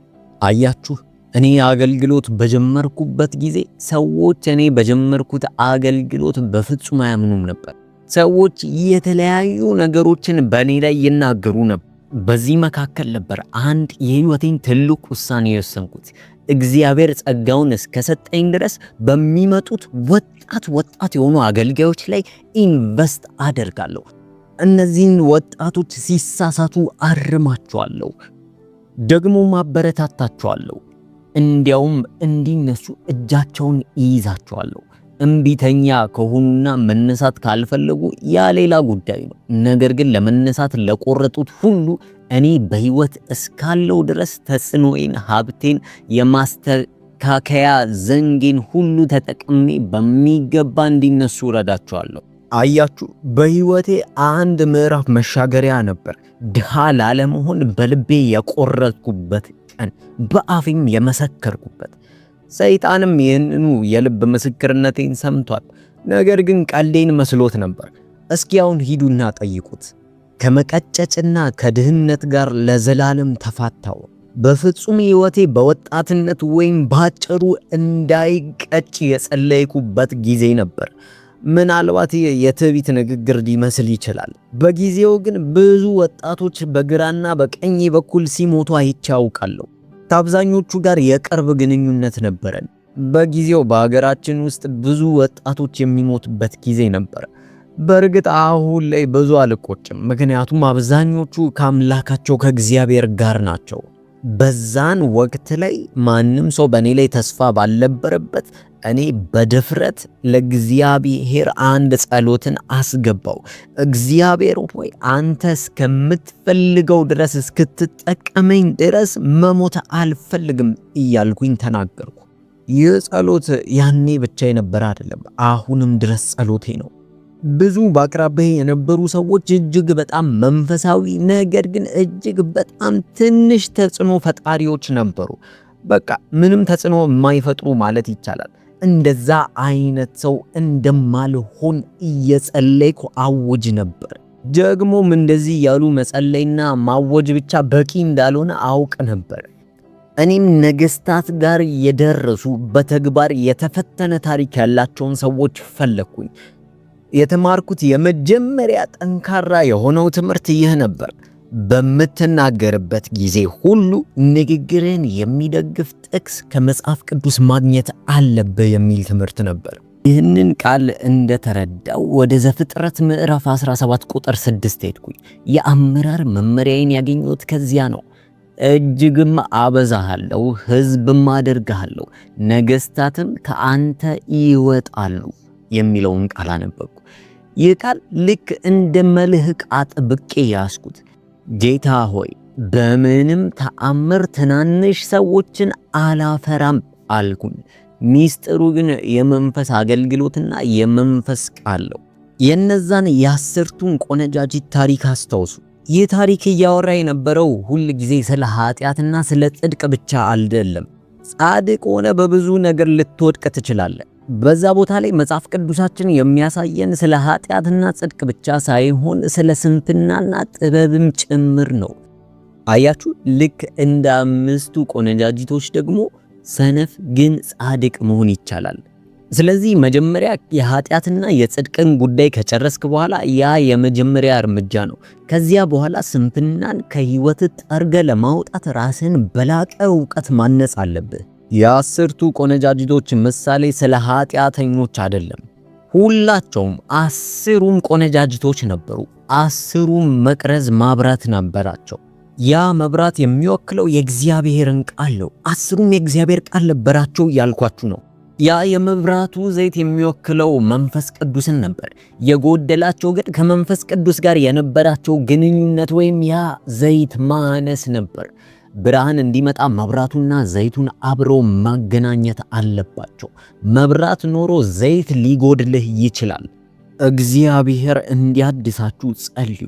S2: አያችሁ፣ እኔ አገልግሎት በጀመርኩበት ጊዜ ሰዎች እኔ በጀመርኩት አገልግሎት በፍጹም አያምኑም ነበር። ሰዎች የተለያዩ ነገሮችን በእኔ ላይ ይናገሩ ነበር። በዚህ መካከል ነበር አንድ የህይወቴን ትልቅ ውሳኔ የወሰንኩት። እግዚአብሔር ጸጋውን እስከሰጠኝ ድረስ በሚመጡት ወጣት የሆኑ አገልጋዮች ላይ ኢንቨስት አደርጋለሁ። እነዚህን ወጣቶች ሲሳሳቱ አርማቸዋለሁ፣ ደግሞ ማበረታታቸዋለሁ። እንዲያውም እንዲነሱ እጃቸውን ይይዛቸዋለሁ። እምቢተኛ ከሆኑና መነሳት ካልፈለጉ ያ ሌላ ጉዳይ ነው። ነገር ግን ለመነሳት ለቆረጡት ሁሉ እኔ በህይወት እስካለው ድረስ ተጽዕኖዬን፣ ሀብቴን፣ የማስተካከያ ዘንጌን ሁሉ ተጠቅሜ በሚገባ እንዲነሱ ረዳቸዋለሁ። አያችሁ፣ በህይወቴ አንድ ምዕራፍ መሻገሪያ ነበር። ድሃ ላለመሆን በልቤ የቆረጥኩበት ቀን፣ በአፌም የመሰከርኩበት። ሰይጣንም ይህንኑ የልብ ምስክርነቴን ሰምቷል። ነገር ግን ቀልዴን መስሎት ነበር። እስኪ አሁን ሂዱና ጠይቁት። ከመቀጨጭና ከድህነት ጋር ለዘላለም ተፋታው። በፍጹም ህይወቴ በወጣትነት ወይም ባጭሩ እንዳይቀጭ የጸለይኩበት ጊዜ ነበር። ምናልባት የትዕቢት ንግግር ሊመስል ይችላል። በጊዜው ግን ብዙ ወጣቶች በግራና በቀኝ በኩል ሲሞቱ አይቼ አውቃለሁ። ከአብዛኞቹ ጋር የቅርብ ግንኙነት ነበረን። በጊዜው በሀገራችን ውስጥ ብዙ ወጣቶች የሚሞቱበት ጊዜ ነበር። በእርግጥ አሁን ላይ ብዙ አልቆጭም፣ ምክንያቱም አብዛኞቹ ከአምላካቸው ከእግዚአብሔር ጋር ናቸው። በዛን ወቅት ላይ ማንም ሰው በእኔ ላይ ተስፋ ባልነበረበት እኔ በድፍረት ለእግዚአብሔር አንድ ጸሎትን አስገባው። እግዚአብሔር ሆይ አንተ እስከምትፈልገው ድረስ እስክትጠቀመኝ ድረስ መሞት አልፈልግም እያልኩኝ ተናገርኩ። ይህ ጸሎት ያኔ ብቻ የነበረ አይደለም፣ አሁንም ድረስ ጸሎቴ ነው። ብዙ በአቅራቢያ የነበሩ ሰዎች እጅግ በጣም መንፈሳዊ ነገር ግን እጅግ በጣም ትንሽ ተጽዕኖ ፈጣሪዎች ነበሩ። በቃ ምንም ተጽዕኖ የማይፈጥሩ ማለት ይቻላል። እንደዛ አይነት ሰው እንደማልሆን እየጸለይኩ አውጅ ነበር። ደግሞም እንደዚህ ያሉ መጸለይና ማወጅ ብቻ በቂ እንዳልሆነ አውቅ ነበር። እኔም ነገስታት ጋር የደረሱ በተግባር የተፈተነ ታሪክ ያላቸውን ሰዎች ፈለኩኝ። የተማርኩት የመጀመሪያ ጠንካራ የሆነው ትምህርት ይህ ነበር። በምትናገርበት ጊዜ ሁሉ ንግግርን የሚደግፍ ጥቅስ ከመጽሐፍ ቅዱስ ማግኘት አለብህ የሚል ትምህርት ነበር። ይህንን ቃል እንደተረዳው ወደ ዘፍጥረት ምዕራፍ 17 ቁጥር 6 ሄድኩኝ። የአመራር መመሪያዬን ያገኘሁት ከዚያ ነው። እጅግም አበዛሃለሁ፣ ሕዝብም አደርግሃለሁ፣ ነገስታትም ከአንተ ይወጣሉ የሚለውን ቃል አነበብኩ። ይህ ቃል ልክ እንደ መልህቅ አጥብቄ ያስኩት። ጌታ ሆይ በምንም ተአምር ትናንሽ ሰዎችን አላፈራም አልኩኝ። ሚስጥሩ ግን የመንፈስ አገልግሎትና የመንፈስ ቃል ነው። የነዛን የ10ቱን ቆነጃጅት ታሪክ አስታውሱ። ይህ ታሪክ እያወራ የነበረው ሁል ጊዜ ስለ ኃጢአትና ስለ ጽድቅ ብቻ አይደለም። ጻድቅ ሆነ በብዙ ነገር ልትወድቅ ትችላለህ። በዛ ቦታ ላይ መጽሐፍ ቅዱሳችን የሚያሳየን ስለ ኃጢአትና ጽድቅ ብቻ ሳይሆን ስለ ስንፍናና ጥበብም ጭምር ነው። አያችሁ፣ ልክ እንደ 5ቱ ቆነጃጅቶች ደግሞ ሰነፍ ግን ጻድቅ መሆን ይቻላል። ስለዚህ መጀመሪያ የኃጢአትና የጽድቅን ጉዳይ ከጨረስክ በኋላ ያ የመጀመሪያ እርምጃ ነው። ከዚያ በኋላ ስንፍናን ከህይወት ጠርገ ለማውጣት ራስን በላቀ ዕውቀት ማነጽ አለብህ። የ10ቱ ቆነጃጅቶች ምሳሌ ስለ ኃጢአተኞች አይደለም። ሁላቸውም 10ሩም ቆነጃጅቶች ነበሩ። 10ሩም መቅረዝ ማብራት ነበራቸው። ያ መብራት የሚወክለው የእግዚአብሔርን ቃል ነው። 10ሩም የእግዚአብሔር ቃል ነበራቸው ያልኳችሁ ነው። ያ የመብራቱ ዘይት የሚወክለው መንፈስ ቅዱስን ነበር። የጎደላቸው ግን ከመንፈስ ቅዱስ ጋር የነበራቸው ግንኙነት ወይም ያ ዘይት ማነስ ነበር። ብርሃን እንዲመጣ መብራቱና ዘይቱን አብረው ማገናኘት አለባቸው። መብራት ኖሮ ዘይት ሊጎድልህ ይችላል። እግዚአብሔር እንዲያድሳችሁ ጸልዩ።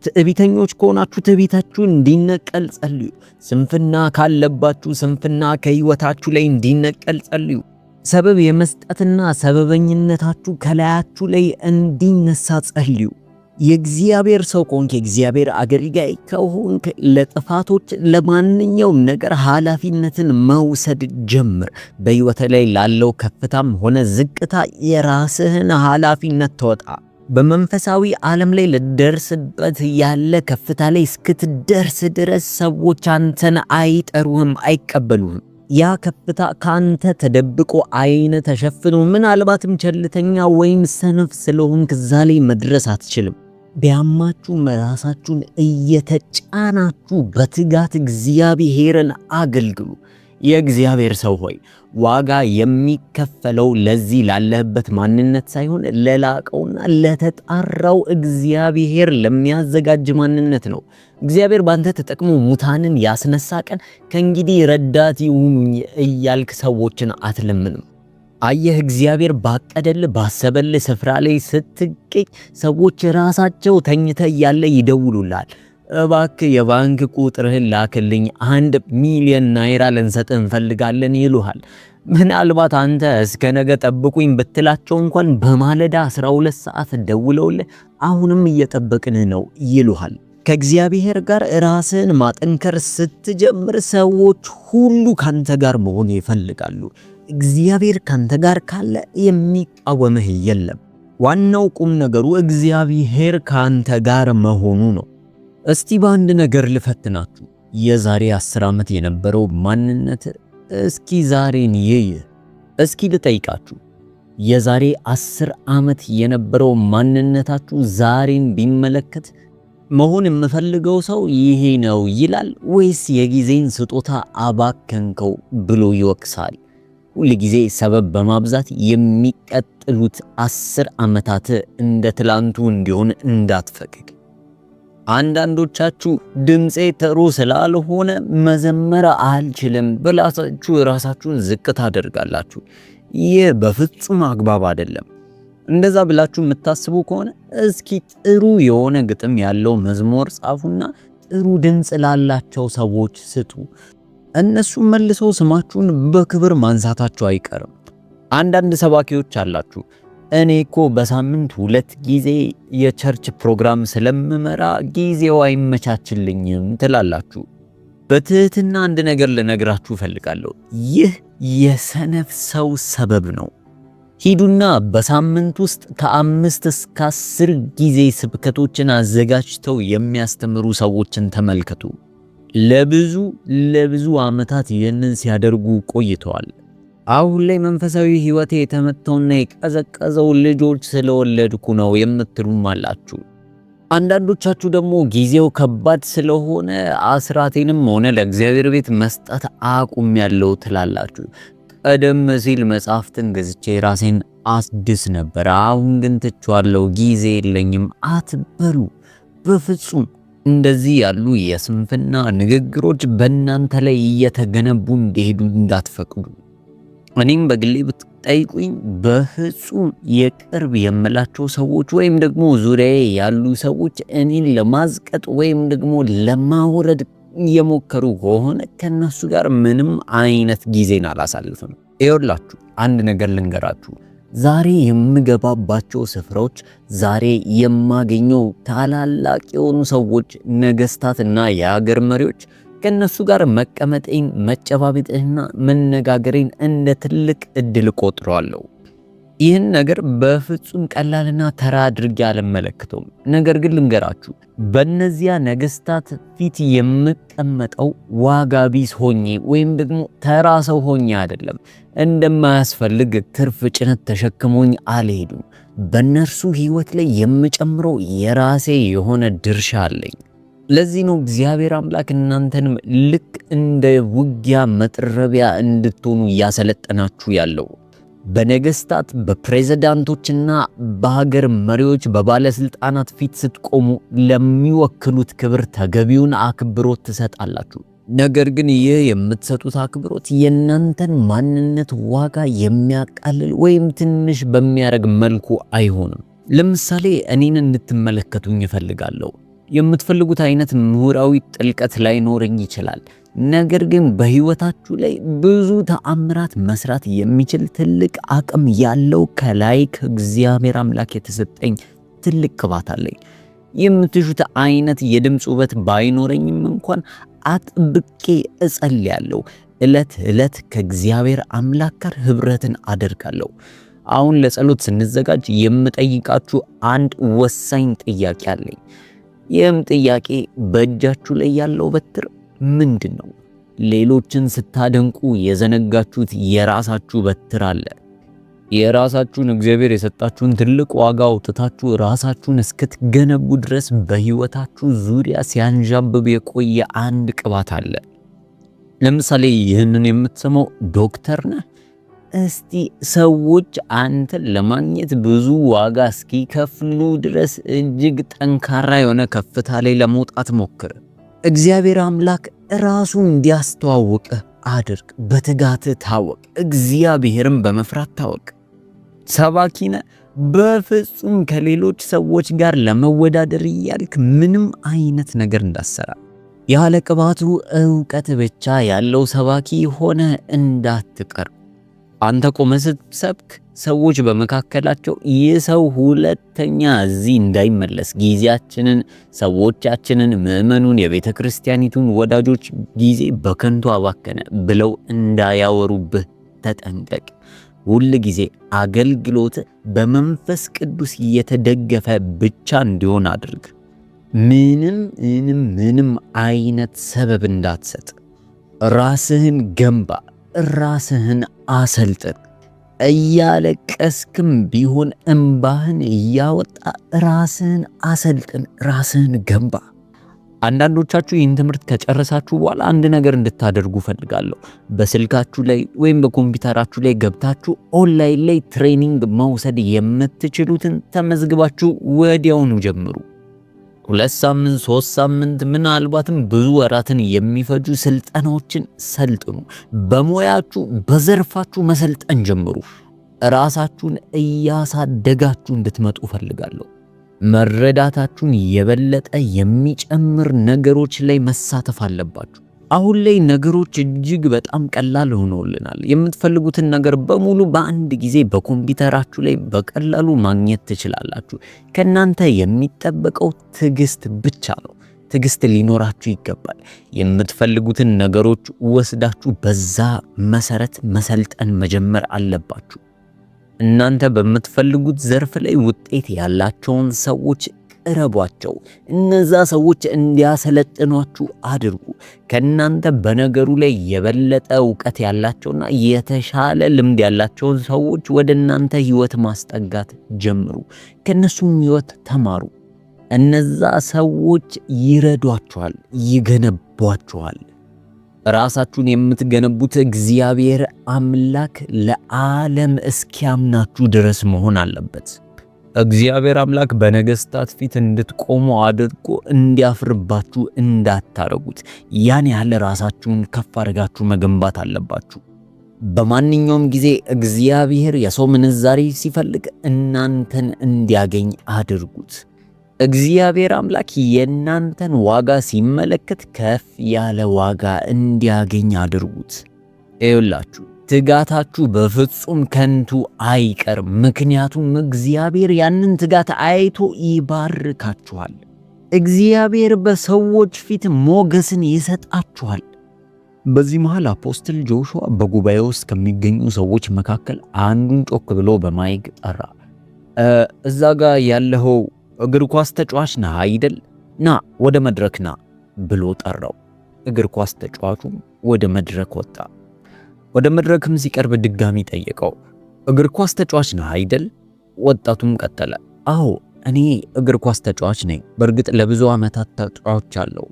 S2: ትዕቢተኞች ከሆናችሁ ትዕቢታችሁ እንዲነቀል ጸልዩ። ስንፍና ካለባችሁ ስንፍና ከህይወታችሁ ላይ እንዲነቀል ጸልዩ። ሰበብ የመስጠትና ሰበበኝነታችሁ ከላያችሁ ላይ እንዲነሳ ጸልዩ። የእግዚአብሔር ሰው ከሆንክ የእግዚአብሔር አገልጋይ ከሆንክ ለጥፋቶች ለማንኛውም ነገር ኃላፊነትን መውሰድ ጀምር። በህይወት ላይ ላለው ከፍታም ሆነ ዝቅታ የራስህን ኃላፊነት ተወጣ። በመንፈሳዊ ዓለም ላይ ልደርስበት ያለ ከፍታ ላይ እስክትደርስ ድረስ ሰዎች አንተን አይጠሩህም፣ አይቀበሉህም። ያ ከፍታ ካንተ ተደብቆ አይነ ተሸፍኖ ምናልባትም ቸልተኛ ወይም ሰነፍ ስለሆንክ እዛ ላይ መድረስ አትችልም። ቢያማችሁ ራሳችሁን እየተጫናችሁ በትጋት እግዚአብሔርን አገልግሉ። የእግዚአብሔር ሰው ሆይ ዋጋ የሚከፈለው ለዚህ ላለህበት ማንነት ሳይሆን ለላቀውና ለተጣራው እግዚአብሔር ለሚያዘጋጅ ማንነት ነው። እግዚአብሔር ባንተ ተጠቅሞ ሙታንን ያስነሳ ቀን ከእንግዲህ ረዳት ይሁኑኝ እያልክ ሰዎችን አትለምንም። አየህ፣ እግዚአብሔር ባቀደልህ ባሰበልህ ስፍራ ላይ ስትገኝ ሰዎች ራሳቸው ተኝተህ እያለ ይደውሉልሃል። እባክህ የባንክ ቁጥርህን ላክልኝ፣ 1 ሚሊዮን ናይራ ልንሰጥህ እንፈልጋለን ይሉሃል። ምናልባት አንተ እስከ ነገ ጠብቁኝ ብትላቸው እንኳን በማለዳ 12 ሰዓት ደውለውልህ አሁንም እየጠበቅን ነው ይሉሃል። ከእግዚአብሔር ጋር ራስን ማጠንከር ስትጀምር ሰዎች ሁሉ ካንተ ጋር መሆን ይፈልጋሉ። እግዚአብሔር ካንተ ጋር ካለ የሚቃወምህ የለም። ዋናው ቁም ነገሩ እግዚአብሔር ካንተ ጋር መሆኑ ነው። እስቲ በአንድ ነገር ልፈትናችሁ። የዛሬ 10 ዓመት የነበረው ማንነት እስኪ ዛሬን ይይ። እስኪ ልጠይቃችሁ፣ የዛሬ 10 ዓመት የነበረው ማንነታችሁ ዛሬን ቢመለከት መሆን የምፈልገው ሰው ይሄ ነው ይላል ወይስ የጊዜን ስጦታ አባከንከው ብሎ ይወቅሳል? ሁል ጊዜ ሰበብ በማብዛት የሚቀጥሉት 10 ዓመታት እንደ ትላንቱ እንዲሆን እንዳትፈቅድ። አንዳንዶቻችሁ ድምጼ ጥሩ ስላልሆነ መዘመር አልችልም ብላችሁ ራሳችሁን ዝቅ ታደርጋላችሁ። ይህ በፍጹም አግባብ አይደለም። እንደዛ ብላችሁ የምታስቡ ከሆነ እስኪ ጥሩ የሆነ ግጥም ያለው መዝሙር ጻፉና ጥሩ ድምጽ ላላቸው ሰዎች ስጡ። እነሱ መልሰው ስማችሁን በክብር ማንሳታቸው አይቀርም። አንዳንድ ሰባኪዎች አላችሁ፣ እኔ እኮ በሳምንት 2 ጊዜ የቸርች ፕሮግራም ስለምመራ ጊዜው አይመቻችልኝም ትላላችሁ። በትህትና አንድ ነገር ልነግራችሁ ፈልጋለሁ። ይህ የሰነፍ ሰው ሰበብ ነው። ሂዱና በሳምንት ውስጥ ከ5 እስከ 10 ጊዜ ስብከቶችን አዘጋጅተው የሚያስተምሩ ሰዎችን ተመልከቱ። ለብዙ ዓመታት ይህንን ሲያደርጉ ቆይተዋል። አሁን ላይ መንፈሳዊ ሕይወቴ የተመተውና የቀዘቀዘው ልጆች ስለወለድኩ ነው የምትሉም አላችሁ። አንዳንዶቻችሁ ደግሞ ጊዜው ከባድ ስለሆነ አስራቴንም ሆነ ለእግዚአብሔር ቤት መስጠት አቁሜያለሁ ትላላችሁ። ቀደም ሲል መጽሐፍትን ገዝቼ ራሴን አስድስ ነበር፣ አሁን ግን ትቼዋለሁ፣ ጊዜ የለኝም አትበሉ። በፍጹም እንደዚህ ያሉ የስንፍና ንግግሮች በእናንተ ላይ እየተገነቡ እንዲሄዱ እንዳትፈቅዱ። እኔም በግሌ ብትጠይቁኝ በፍጹም የቅርብ የምላቸው ሰዎች ወይም ደግሞ ዙሪያዬ ያሉ ሰዎች እኔን ለማዝቀጥ ወይም ደግሞ ለማውረድ የሞከሩ ከሆነ ከነሱ ጋር ምንም አይነት ጊዜን አላሳልፍም። ይኸውላችሁ አንድ ነገር ልንገራችሁ። ዛሬ የምገባባቸው ስፍራዎች፣ ዛሬ የማገኘው ታላላቅ የሆኑ ሰዎች፣ ነገስታትና የሀገር መሪዎች ከነሱ ጋር መቀመጤን፣ መጨባበጤንና መነጋገሬን እንደ ትልቅ እድል ቆጥረዋለሁ። ይህን ነገር በፍጹም ቀላልና ተራ አድርጌ አልመለከተውም። ነገር ግን ልንገራችሁ፣ በእነዚያ ነገስታት ፊት የምቀመጠው ዋጋ ቢስ ሆኜ ወይም ደግሞ ተራ ሰው ሆኜ አይደለም። እንደማያስፈልግ ትርፍ ጭነት ተሸክሞኝ አልሄዱም። በእነርሱ ህይወት ላይ የምጨምረው የራሴ የሆነ ድርሻ አለኝ። ለዚህ ነው እግዚአብሔር አምላክ እናንተንም ልክ እንደ ውጊያ መጥረቢያ እንድትሆኑ እያሰለጠናችሁ ያለው። በነገስታት በፕሬዝዳንቶችና በሀገር መሪዎች በባለስልጣናት ፊት ስትቆሙ ለሚወክሉት ክብር ተገቢውን አክብሮት ትሰጣላችሁ። ነገር ግን ይህ የምትሰጡት አክብሮት የእናንተን ማንነት ዋጋ የሚያቃልል ወይም ትንሽ በሚያደርግ መልኩ አይሆንም። ለምሳሌ እኔን እንድትመለከቱኝ እፈልጋለሁ። የምትፈልጉት አይነት ምሁራዊ ጥልቀት ላይኖረኝ ይችላል። ነገር ግን በህይወታችሁ ላይ ብዙ ተአምራት መስራት የሚችል ትልቅ አቅም ያለው ከላይ ከእግዚአብሔር አምላክ የተሰጠኝ ትልቅ ቅባት አለኝ። የምትሹት አይነት የድምጽ ውበት ባይኖረኝም እንኳን አጥብቄ እጸልያለሁ። ዕለት ከእግዚአብሔር አምላክ ጋር ህብረትን አደርጋለሁ። አሁን ለጸሎት ስንዘጋጅ የምጠይቃችሁ አንድ ወሳኝ ጥያቄ አለኝ። ይህም ጥያቄ በእጃችሁ ላይ ያለው በትር ምንድን ነው? ሌሎችን ስታደንቁ የዘነጋችሁት የራሳችሁ በትር አለ። የራሳችሁን እግዚአብሔር የሰጣችሁን ትልቅ ዋጋ አውጥታችሁ ራሳችሁን እስክትገነቡ ድረስ በህይወታችሁ ዙሪያ ሲያንዣብብ የቆየ አንድ ቅባት አለ። ለምሳሌ ይህንን የምትሰማው ዶክተር ነህ። እስቲ ሰዎች አንተን ለማግኘት ብዙ ዋጋ እስኪከፍሉ ድረስ እጅግ ጠንካራ የሆነ ከፍታ ላይ ለመውጣት ሞክር። እግዚአብሔር አምላክ ራሱ እንዲያስተዋውቅህ አድርግ፣ በትጋት ታወቅ፣ እግዚአብሔርን በመፍራት ታወቅ። ሰባኪነ በፍጹም ከሌሎች ሰዎች ጋር ለመወዳደር እያልክ ምንም አይነት ነገር እንዳሰራ። ያለ ቅባቱ ዕውቀት ብቻ ያለው ሰባኪ ሆነ እንዳትቀር። አንተ ቆመህ ስትሰብክ ሰዎች በመካከላቸው ይህ ሰው ሁለተኛ እዚህ እንዳይመለስ ጊዜያችንን፣ ሰዎቻችንን፣ ምዕመኑን፣ የቤተ ክርስቲያኒቱን ወዳጆች ጊዜ በከንቱ አባከነ ብለው እንዳያወሩብህ ተጠንቀቅ። ሁል ጊዜ አገልግሎት በመንፈስ ቅዱስ የተደገፈ ብቻ እንዲሆን አድርግ። ምንም አይነት ሰበብ እንዳትሰጥ። ራስህን ገንባ፣ ራስህን አሰልጥን። እያለቀስክም ቢሆን እንባህን እያወጣ ራስህን አሰልጥን፣ ራስህን ገንባ። አንዳንዶቻችሁ ይህን ትምህርት ከጨረሳችሁ በኋላ አንድ ነገር እንድታደርጉ ፈልጋለሁ። በስልካችሁ ላይ ወይም በኮምፒውተራችሁ ላይ ገብታችሁ ኦንላይን ላይ ትሬኒንግ መውሰድ የምትችሉትን ተመዝግባችሁ ወዲያውኑ ጀምሩ። 2 ሳምንት 3 ሳምንት ምናልባትም ብዙ ወራትን የሚፈጁ ስልጠናዎችን ሰልጥኑ። በሙያችሁ በዘርፋችሁ መሰልጠን ጀምሩ። ራሳችሁን እያሳደጋችሁ እንድትመጡ ፈልጋለሁ። መረዳታችሁን የበለጠ የሚጨምር ነገሮች ላይ መሳተፍ አለባችሁ። አሁን ላይ ነገሮች እጅግ በጣም ቀላል ሆነውልናል። የምትፈልጉትን ነገር በሙሉ በአንድ ጊዜ በኮምፒውተራችሁ ላይ በቀላሉ ማግኘት ትችላላችሁ። ከናንተ የሚጠበቀው ትዕግስት ብቻ ነው። ትዕግስት ሊኖራችሁ ይገባል። የምትፈልጉትን ነገሮች ወስዳችሁ በዛ መሰረት መሰልጠን መጀመር አለባችሁ። እናንተ በምትፈልጉት ዘርፍ ላይ ውጤት ያላቸውን ሰዎች ቅረቧቸው። እነዛ ሰዎች እንዲያሰለጥኗችሁ አድርጉ። ከናንተ በነገሩ ላይ የበለጠ ዕውቀት ያላቸውና የተሻለ ልምድ ያላቸውን ሰዎች ወደ እናንተ ህይወት ማስጠጋት ጀምሩ። ከነሱም ህይወት ተማሩ። እነዛ ሰዎች ይረዷችኋል፣ ይገነቧችኋል። ራሳችሁን የምትገነቡት እግዚአብሔር አምላክ ለዓለም እስኪያምናችሁ ድረስ መሆን አለበት። እግዚአብሔር አምላክ በነገስታት ፊት እንድትቆሙ አድርጎ እንዲያፍርባችሁ እንዳታረጉት። ያን ያህል ራሳችሁን ከፍ አድርጋችሁ መገንባት አለባችሁ። በማንኛውም ጊዜ እግዚአብሔር የሰው ምንዛሬ ሲፈልግ እናንተን እንዲያገኝ አድርጉት። እግዚአብሔር አምላክ የእናንተን ዋጋ ሲመለከት ከፍ ያለ ዋጋ እንዲያገኝ አድርጉት። ይኸውላችሁ ትጋታችሁ በፍጹም ከንቱ አይቀርም። ምክንያቱም እግዚአብሔር ያንን ትጋት አይቶ ይባርካችኋል። እግዚአብሔር በሰዎች ፊት ሞገስን ይሰጣችኋል። በዚህ መሃል አፖስትል ጆሹዋ በጉባኤ ውስጥ ከሚገኙ ሰዎች መካከል አንዱን ጮክ ብሎ በማይክ ጠራ። እዛ ጋር ያለው እግር ኳስ ተጫዋች ነህ አይደል? ና ወደ መድረክ ና ብሎ ጠራው። እግር ኳስ ተጫዋቹም ወደ መድረክ ወጣ። ወደ መድረክም ሲቀርብ ድጋሚ ጠየቀው፣ እግር ኳስ ተጫዋች ነህ አይደል? ወጣቱም ቀጠለ፣ አዎ እኔ እግር ኳስ ተጫዋች ነኝ። በእርግጥ ለብዙ ዓመታት ተጫውቻለሁ።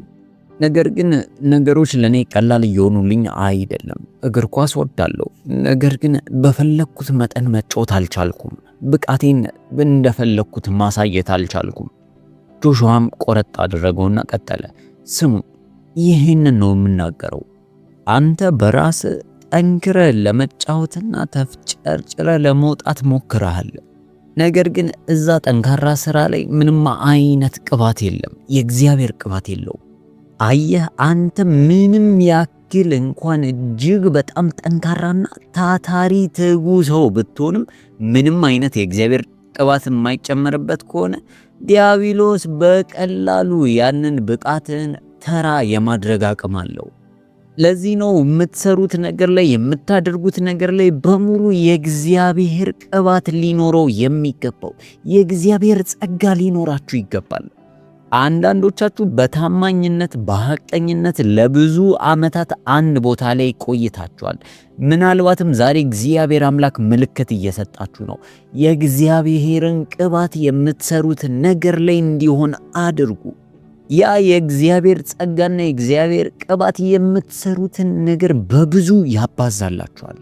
S2: ነገር ግን ነገሮች ለኔ ቀላል እየሆኑልኝ አይደለም። እግር ኳስ ወዳለሁ፣ ነገር ግን በፈለኩት መጠን መጫወት አልቻልኩም። ብቃቴን እንደፈለኩት ማሳየት አልቻልኩም። ጆሹዋም ቆረጥ አደረገውና ቀጠለ፣ ስሙ ይህንን ነው የምናገረው። አንተ በራስ ጠንክረ ለመጫወትና ተፍጨርጭረ ለመውጣት ሞክረሃል። ነገር ግን እዛ ጠንካራ ስራ ላይ ምንም አይነት ቅባት የለም፣ የእግዚአብሔር ቅባት የለው። አየህ አንተ ምንም ያክል እንኳን እጅግ በጣም ጠንካራና ታታሪ ትጉ ሰው ብትሆንም ምንም አይነት የእግዚአብሔር ቅባት የማይጨመርበት ከሆነ ዲያብሎስ በቀላሉ ያንን ብቃትን ተራ የማድረግ አቅም አለው። ለዚህ ነው የምትሰሩት ነገር ላይ የምታደርጉት ነገር ላይ በሙሉ የእግዚአብሔር ቅባት ሊኖረው የሚገባው። የእግዚአብሔር ጸጋ ሊኖራችሁ ይገባል። አንዳንዶቻችሁ በታማኝነት በሐቀኝነት ለብዙ ዓመታት አንድ ቦታ ላይ ቆይታችኋል። ምናልባትም ዛሬ እግዚአብሔር አምላክ ምልክት እየሰጣችሁ ነው። የእግዚአብሔርን ቅባት የምትሰሩት ነገር ላይ እንዲሆን አድርጉ። ያ የእግዚአብሔር ጸጋና የእግዚአብሔር ቅባት የምትሰሩትን ነገር በብዙ ያባዛላችኋል።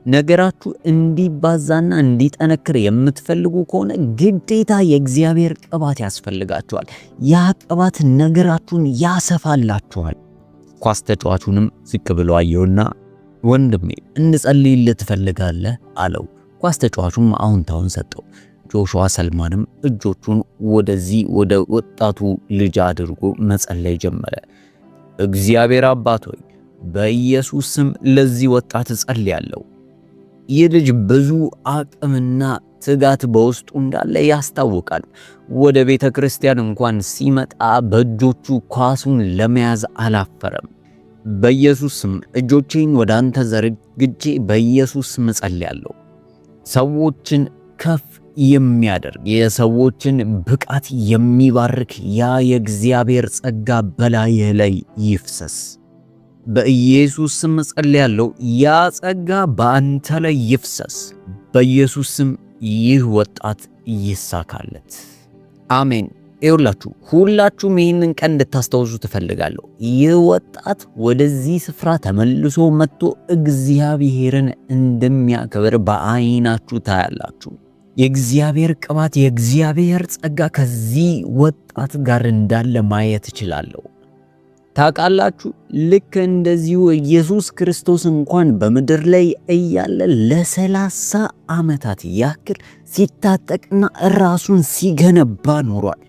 S2: ነገራችሁ እንዲባዛና እንዲጠነክር የምትፈልጉ ከሆነ ግዴታ የእግዚአብሔር ቅባት ያስፈልጋችኋል። ያ ቅባት ነገራችሁን ያሰፋላችኋል። ኳስ ተጫዋቹንም ዝቅ ብሎ አየውና ወንድሜ እንጸልይልህ ትፈልጋለህ አለው። ኳስ ተጫዋቹም አዎንታውን ሰጠው። ጆሹዋ ሰልማንም እጆቹን ወደዚህ ወደ ወጣቱ ልጅ አድርጎ መጸለይ ጀመረ። እግዚአብሔር አባት ሆይ በኢየሱስ ስም ለዚህ ወጣት እጸልያለሁ። ይህ ልጅ ብዙ አቅምና ትጋት በውስጡ እንዳለ ያስታውቃል። ወደ ቤተ ክርስቲያን እንኳን ሲመጣ በእጆቹ ኳሱን ለመያዝ አላፈረም። በኢየሱስ ስም እጆቼን ወደ አንተ ዘርግቼ በኢየሱስ ስም እጸልያለሁ። ሰዎችን ከፍ የሚያደርግ የሰዎችን ብቃት የሚባርክ ያ የእግዚአብሔር ጸጋ በላይህ ላይ ይፍሰስ። በኢየሱስ ስም እጸልያለሁ። ያ ጸጋ በአንተ ላይ ይፍሰስ። በኢየሱስ ስም ይህ ወጣት ይሳካለት። አሜን። ይኸውላችሁ ሁላችሁም ይህንን ቀን እንድታስታውሱ ትፈልጋለሁ። ይህ ወጣት ወደዚህ ስፍራ ተመልሶ መጥቶ እግዚአብሔርን እንደሚያከብር በአይናችሁ ታያላችሁ። የእግዚአብሔር ቅባት፣ የእግዚአብሔር ጸጋ ከዚህ ወጣት ጋር እንዳለ ማየት እችላለሁ። ታውቃላችሁ ልክ እንደዚሁ ኢየሱስ ክርስቶስ እንኳን በምድር ላይ እያለ ለ30 ዓመታት ያክል ሲታጠቅና ራሱን ሲገነባ ኖሯል።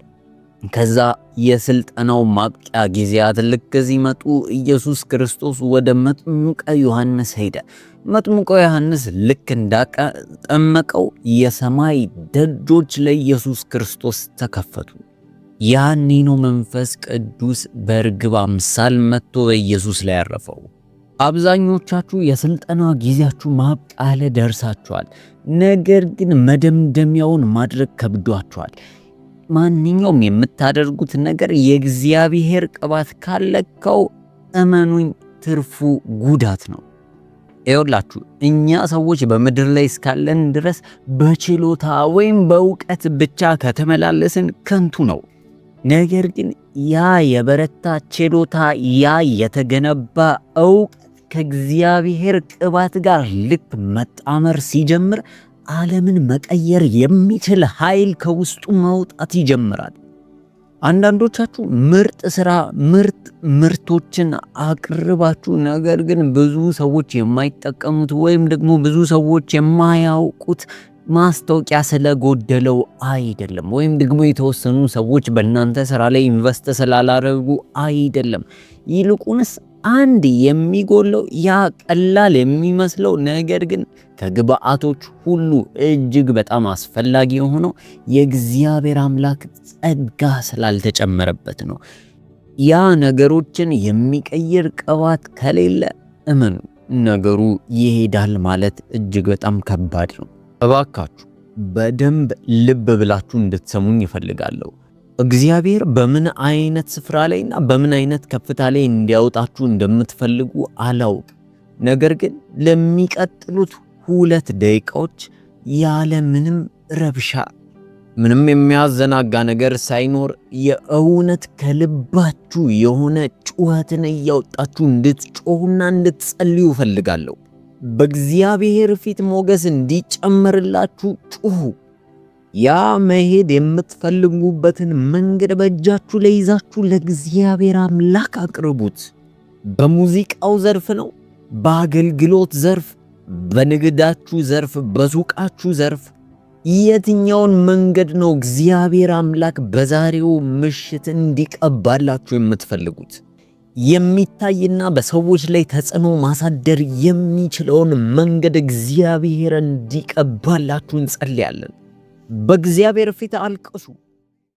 S2: ከዛ የስልጠናው ማብቂያ ጊዜያት ልክ ሲመጡ ኢየሱስ ክርስቶስ ወደ መጥምቀ ዮሐንስ ሄደ። መጥምቀ ዮሐንስ ልክ እንዳጠመቀው የሰማይ ደጆች ለኢየሱስ ክርስቶስ ተከፈቱ። ያኔ ነው መንፈስ ቅዱስ በርግብ አምሳል መጥቶ በኢየሱስ ላይ ያረፈው። አብዛኞቻችሁ የስልጠና ጊዜያችሁ ማብቂያ ላይ ደርሳችኋል። ነገር ግን መደምደሚያውን ማድረግ ከብዷችኋል። ማንኛውም የምታደርጉት ነገር የእግዚአብሔር ቅባት ካለከው እመኑኝ ትርፉ ጉዳት ነው። ይኸውላችሁ እኛ ሰዎች በምድር ላይ እስካለን ድረስ በችሎታ ወይም በእውቀት ብቻ ከተመላለስን ከንቱ ነው። ነገር ግን ያ የበረታ ችሎታ፣ ያ የተገነባ እውቀት ከእግዚአብሔር ቅባት ጋር ልክ መጣመር ሲጀምር ዓለምን መቀየር የሚችል ኃይል ከውስጡ መውጣት ይጀምራል። አንዳንዶቻችሁ ምርጥ ስራ፣ ምርቶችን አቅርባችሁ ነገር ግን ብዙ ሰዎች የማይጠቀሙት ወይም ደግሞ ብዙ ሰዎች የማያውቁት ማስታወቂያ ስለጎደለው አይደለም፣ ወይም ደግሞ የተወሰኑ ሰዎች በእናንተ ስራ ላይ ኢንቨስት ስላላረጉ አይደለም። ይልቁንስ አንድ የሚጎለው ያ ቀላል የሚመስለው ነገር ግን ከግብአቶች ሁሉ እጅግ በጣም አስፈላጊ የሆነው የእግዚአብሔር አምላክ ጸጋ ስላልተጨመረበት ነው። ያ ነገሮችን የሚቀይር ቅባት ከሌለ እመኑ ነገሩ ይሄዳል ማለት እጅግ በጣም ከባድ ነው። እባካችሁ በደንብ ልብ ብላችሁ እንድትሰሙኝ ይፈልጋለሁ። እግዚአብሔር በምን አይነት ስፍራ ላይና በምን አይነት ከፍታ ላይ እንዲያወጣችሁ እንደምትፈልጉ አላውቅ። ነገር ግን ለሚቀጥሉት 2 ደቂቃዎች ያለ ምንም ረብሻ፣ ምንም የሚያዘናጋ ነገር ሳይኖር የእውነት ከልባችሁ የሆነ ጩኸትን እያወጣችሁ እንድትጮሁና እንድትጸልዩ እፈልጋለሁ። በእግዚአብሔር ፊት ሞገስ እንዲጨመርላችሁ ጩሁ። ያ መሄድ የምትፈልጉበትን መንገድ በእጃችሁ ላይ ይዛችሁ ለእግዚአብሔር አምላክ አቅርቡት። በሙዚቃው ዘርፍ ነው፣ በአገልግሎት ዘርፍ፣ በንግዳችሁ ዘርፍ፣ በሱቃችሁ ዘርፍ የትኛውን መንገድ ነው እግዚአብሔር አምላክ በዛሬው ምሽት እንዲቀባላችሁ የምትፈልጉት? የሚታይና በሰዎች ላይ ተጽዕኖ ማሳደር የሚችለውን መንገድ እግዚአብሔር እንዲቀባላችሁ እንጸልያለን። በእግዚአብሔር ፊት አልቅሱ።